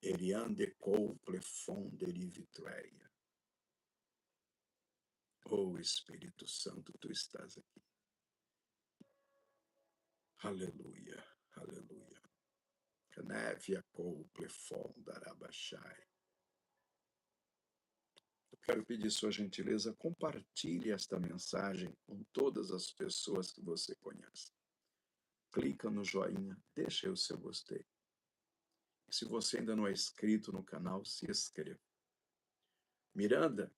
Eriande couple fonderi vitreia. Oh Espírito Santo, tu estás aqui. Aleluia, aleluia. Canevia couple fondarabachai. Eu quero pedir sua gentileza, compartilhe esta mensagem com todas as pessoas que você conhece. Clica no joinha, deixa aí o seu gostei. Se você ainda não é inscrito no canal, se inscreva. Miranda,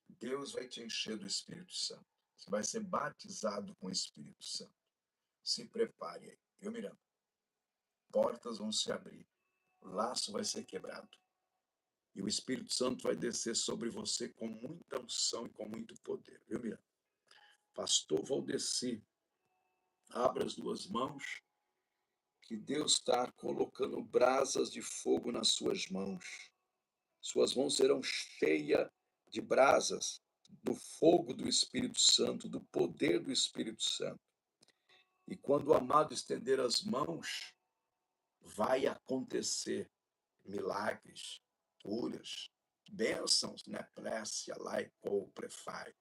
Deus vai te encher do Espírito Santo. Você vai ser batizado com o Espírito Santo. Se prepare aí, viu, Miranda? Portas vão se abrir, o laço vai ser quebrado. E o Espírito Santo vai descer sobre você com muita unção e com muito poder, viu, Miranda? Pastor Valdeci, abra as duas mãos, que Deus está colocando brasas de fogo nas suas mãos. Suas mãos serão cheias de brasas do fogo do Espírito Santo, do poder do Espírito Santo. E quando o amado estender as mãos, vai acontecer milagres, curas, bênçãos, né? Plécia, laicou, prefai.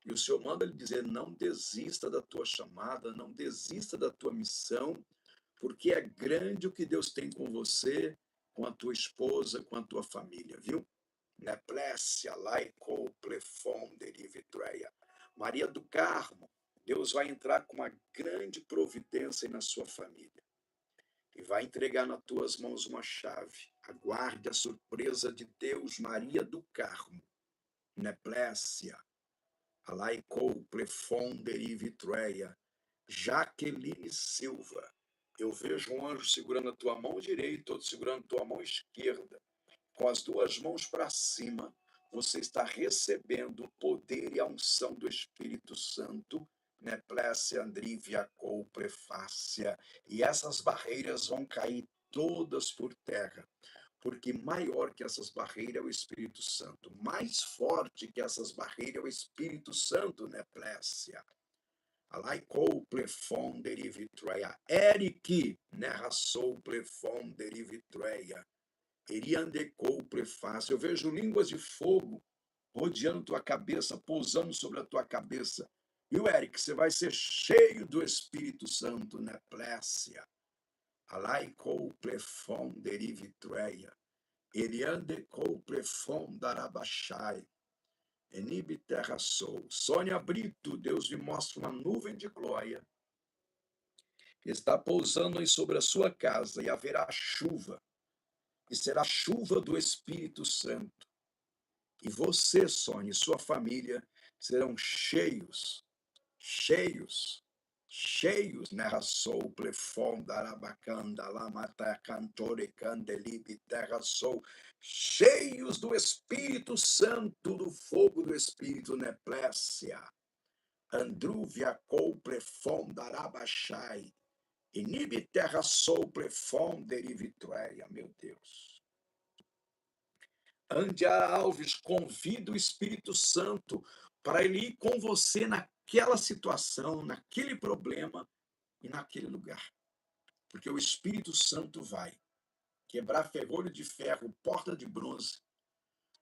E o Senhor manda lhe dizer, não desista da tua chamada, não desista da tua missão, porque é grande o que Deus tem com você, com a tua esposa, com a tua família, viu? Neplécia, laicou, plefonderi, vitreia. Maria do Carmo, Deus vai entrar com uma grande providência na sua família e vai entregar nas tuas mãos uma chave. Aguarde a surpresa de Deus, Maria do Carmo. Neplécia, laicou, plefonderi, vitreia. Jaqueline Silva, eu vejo um anjo segurando a tua mão direita, outro segurando a tua mão esquerda. Com as duas mãos para cima, você está recebendo o poder e a unção do Espírito Santo, Neplécia, Andrívia, Cou, Prefácia, e essas barreiras vão cair todas por terra, porque maior que essas barreiras é o Espírito Santo, mais forte que essas barreiras é o Espírito Santo, Neplécia. Alaicou plefon derivitreia. Eric, narração plefon derivitreia. Eriandecou prefácio. Eu vejo línguas de fogo rodeando tua cabeça, pousando sobre a tua cabeça. Viu, Eric? Você vai ser cheio do Espírito Santo, né? Plécia. Alaicou plefon derivitreia. Eriandecou plefon darabachai. Enibe terra sou. Sônia Brito, Deus me mostra uma nuvem de glória. Está pousando aí sobre a sua casa e haverá chuva. E será chuva do Espírito Santo. E você, Sônia, e sua família serão cheios, narra sou, plefon, darabacanda, lamata, cantore, candelibe, terra sou, cheios do Espírito Santo, do fogo do Espírito, neplécia. Andrúvia, cou, plefon, darabachai, inibe, terra sou, plefon, derivitreia, meu Deus. Andiara Alves, convida o Espírito Santo para ele ir com você naquela situação, naquele problema e naquele lugar. Porque o Espírito Santo vai quebrar ferrolho de ferro, porta de bronze.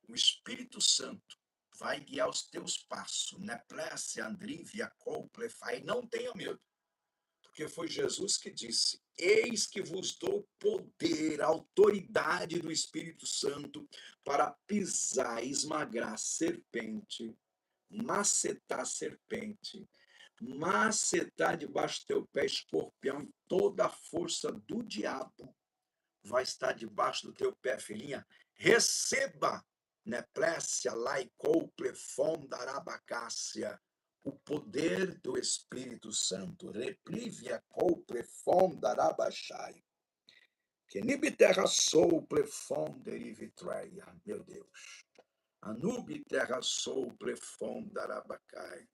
O Espírito Santo vai guiar os teus passos. Neplécia, Andrívia, Colplefai. Não tenha medo. Porque foi Jesus que disse, eis que vos dou poder, autoridade do Espírito Santo para pisar, esmagar serpente, macetar serpente, macetar debaixo do teu pé escorpião e toda a força do diabo vai estar debaixo do teu pé, filhinha. Receba, neplécia, laicou, plefon, darabacácia, o poder do Espírito Santo. Replivia, cou, plefon, darabachai. Que nibiterra sou, plefon, derivitreia, meu Deus. Anubi terra sou, plefon, darabacai.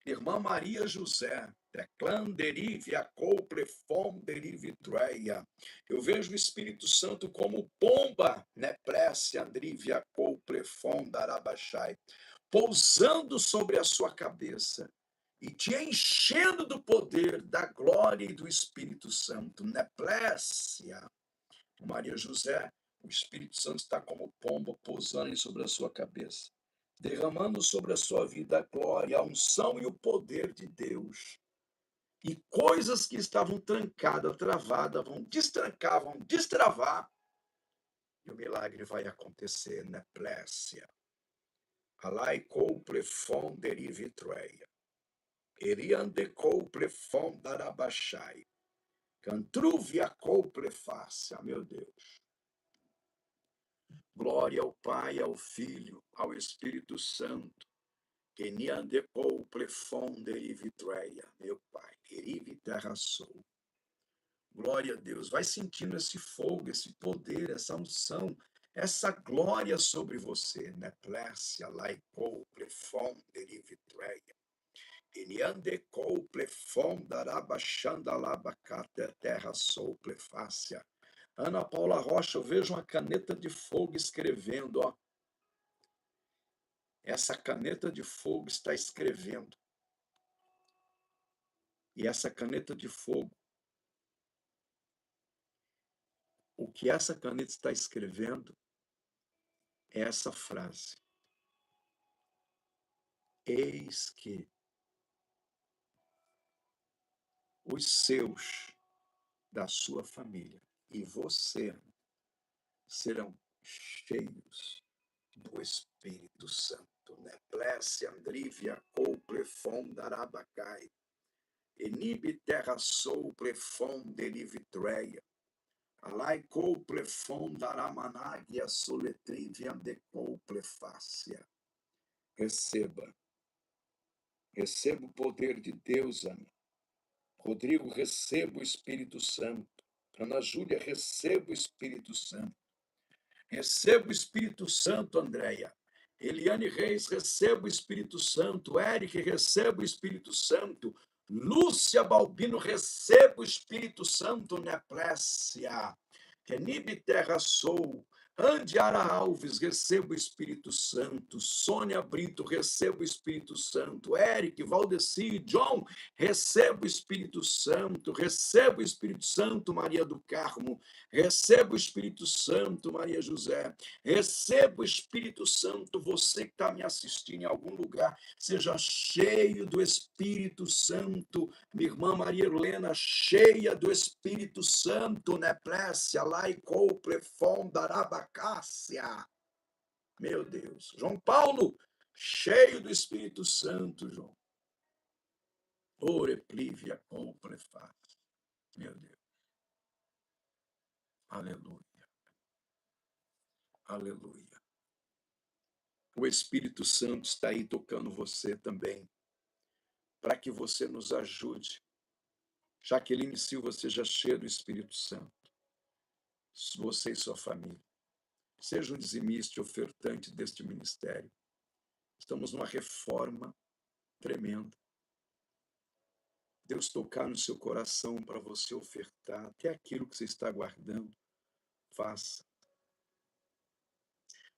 Irmã Maria José, Teclan derivia couplefom derivitreia. Eu vejo o Espírito Santo como pomba, nepresse, andrivia couplefom darabachai, pousando sobre a sua cabeça e te enchendo do poder, da glória e do Espírito Santo. Neplésia. Maria José, o Espírito Santo está como pomba pousando sobre a sua cabeça, derramando sobre a sua vida a glória, a unção e o poder de Deus. E coisas que estavam trancadas, travadas, vão destrancar, vão destravar, e o milagre vai acontecer. Neplésia. Alai couple fonderi vitreia. Eriande couple fondarabachai. Cantruvia couple fácia, meu Deus. Glória ao Pai, ao Filho, ao Espírito Santo. Que niande couple fonderi vitreia, meu Pai. Erive terra sou. Glória a Deus. Vai sentindo esse fogo, esse poder, essa unção, essa glória sobre você. Neplésia, laicou, plefon, derivitreia. Iniande cou, plefon, darabachandalabacata, terra sou, plefácia. Ana Paula Rocha, eu vejo uma caneta de fogo escrevendo, ó. Essa caneta de fogo está escrevendo. E essa caneta de fogo, o que essa caneta está escrevendo é essa frase. Eis que os seus da sua família e você serão cheios do Espírito Santo. Neplésia, Andrívia, couple, fondarabacai. Enibe terra sou, plefon, derivitreia. Alai couple, fondaramanagia, soletrívia, de couple, fácia. Receba. Receba o poder de Deus, Ana. Rodrigo, receba o Espírito Santo. Ana Júlia, receba o Espírito Santo. Receba o Espírito Santo, Andréia. Eliane Reis, receba o Espírito Santo. Eric, receba o Espírito Santo. Lúcia Balbino, receba o Espírito Santo, Neplésia. Renibe Terra Sou. Andiara Alves, receba o Espírito Santo. Sônia Brito, receba o Espírito Santo. Eric, Valdeci, John, receba o Espírito Santo. Receba o Espírito Santo, Maria do Carmo. Receba o Espírito Santo, Maria José. Receba o Espírito Santo, você que está me assistindo em algum lugar. Seja cheio do Espírito Santo. Minha irmã Maria Helena, cheia do Espírito Santo. Neplésia, laicou, plefon, darabacácia. Meu Deus. João Paulo, cheio do Espírito Santo, João. Oreplívia, com prefácio. Meu Deus. Aleluia. Aleluia. O Espírito Santo está aí tocando você também, para que você nos ajude. Jaqueline Silva, seja cheio do Espírito Santo. Você e sua família. Seja um dizimista e ofertante deste ministério. Estamos numa reforma tremenda. Deus tocar no seu coração para você ofertar até aquilo que você está guardando. Faça.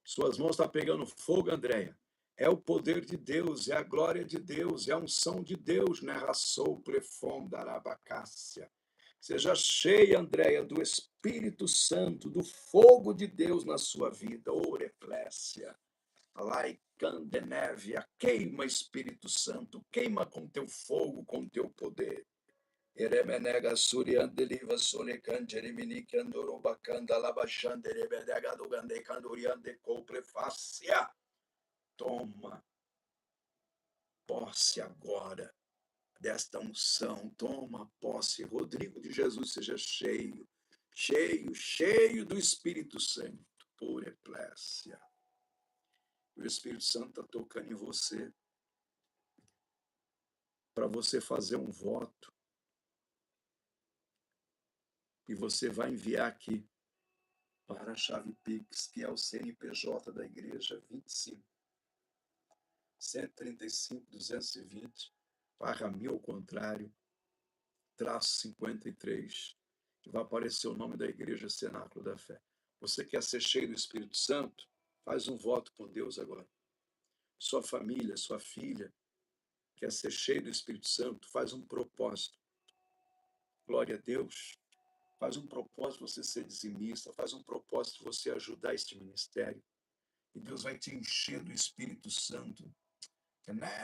Suas mãos estão pegando fogo, Andréia. É o poder de Deus, é a glória de Deus, é a unção de Deus, né? Rassou, plefom, darabacácia. Seja cheia, Andréia, do Espírito Santo, do fogo de Deus na sua vida. Oreplécia. Laicandenevia. Queima, Espírito Santo. Queima com teu fogo, com teu poder. Eremenega suriandeliva solecanderiminiki andorobacanda labachanderebedega do gandecandoriande coprefácia. Toma posse agora desta unção. Toma posse. Rodrigo de Jesus, seja cheio, cheio, cheio do Espírito Santo. Por eplésia. O Espírito Santo está tocando em você para você fazer um voto. E você vai enviar aqui para a chave Pix, que é o CNPJ da igreja, 25 135 220 /1000 ao contrário, -53, que vai aparecer o nome da igreja Cenáculo da Fé. Você quer ser cheio do Espírito Santo? Faz um voto com Deus agora. Sua família, sua filha, quer ser cheio do Espírito Santo, faz um propósito. Glória a Deus. Faz um propósito você ser dizimista, faz um propósito você ajudar este ministério. E Deus vai te encher do Espírito Santo.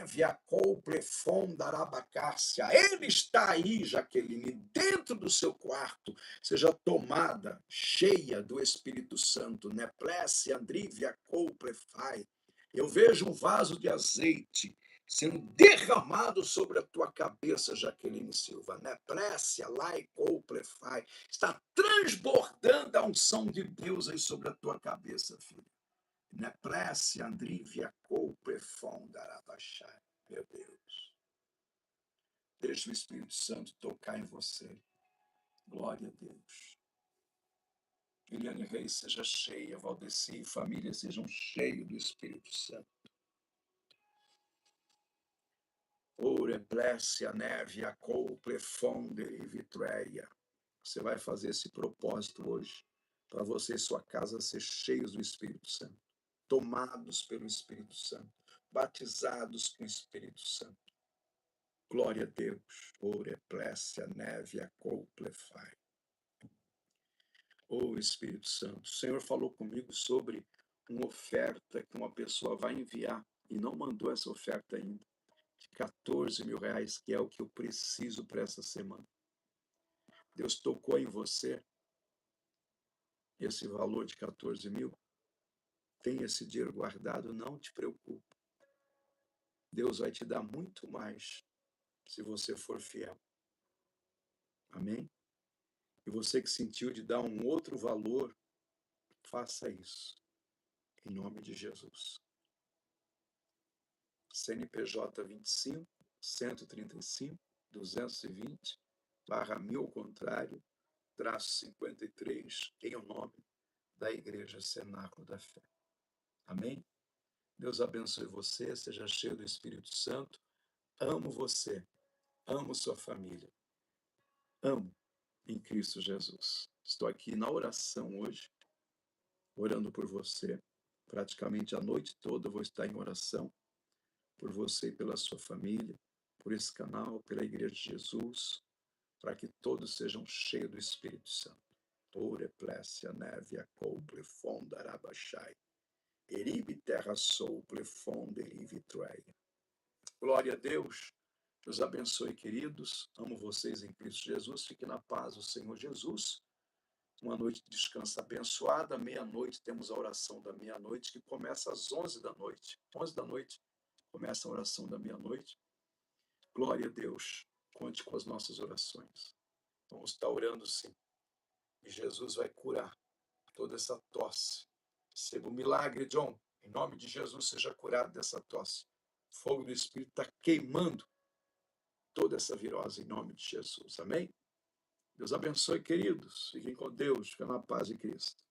Via couple fondarabacácia. Ele está aí, Jaqueline, dentro do seu quarto. Seja tomada, cheia do Espírito Santo. Neplesse, Andrívia couple fai. Eu vejo um vaso de azeite sendo derramado sobre a tua cabeça, Jaqueline Silva. Neplesse, alai couple fai. Está transbordando a unção de Deus aí sobre a tua cabeça, filho. Neplesse, Andrívia, coupe, fondarabachai. Meu Deus. Deixa o Espírito Santo tocar em você. Glória a Deus. Eliane Reis seja cheia, Valdeci e família sejam cheios do Espírito Santo. Ore, plesse, a neve, a coupe, fonde e vitreia. Você vai fazer esse propósito hoje, para você e sua casa ser cheios do Espírito Santo, tomados pelo Espírito Santo, batizados com o Espírito Santo. Glória a Deus. Ore, plesse, a neve, a couple, fai. Oh, Espírito Santo, o Senhor falou comigo sobre uma oferta que uma pessoa vai enviar e não mandou essa oferta ainda, de 14 mil reais, que é o que eu preciso para essa semana. Deus tocou em você esse valor de 14 mil. Tem esse dinheiro guardado, não te preocupe. Deus vai te dar muito mais se você for fiel. Amém? E você que sentiu de dar um outro valor, faça isso. Em nome de Jesus. CNPJ 25 135 220 /1000 ao contrário, -53, em nome da Igreja Cenáculo da Fé. Amém? Deus abençoe você, seja cheio do Espírito Santo. Amo você, amo sua família, amo em Cristo Jesus. Estou aqui na oração hoje, orando por você. Praticamente a noite toda eu vou estar em oração por você e pela sua família, por esse canal, pela Igreja de Jesus, para que todos sejam cheios do Espírito Santo. Ore, plesse, a neve, a couple, fonda, arabachai. Eribe, terra, souple, fonda, erive, treia. Glória a Deus. Deus abençoe, queridos. Amo vocês em Cristo Jesus. Fique na paz do Senhor Jesus. Uma noite de descanso abençoada. Meia-noite temos a oração da meia-noite, que começa às 11 da noite. 11 da noite começa a oração da meia-noite. Glória a Deus. Conte com as nossas orações. Vamos estar orando sim. E Jesus vai curar toda essa tosse. Receba um milagre, John. Em nome de Jesus, seja curado dessa tosse. O fogo do Espírito está queimando toda essa virose em nome de Jesus. Amém? Deus abençoe, queridos. Fiquem com Deus. Fiquem na paz de Cristo.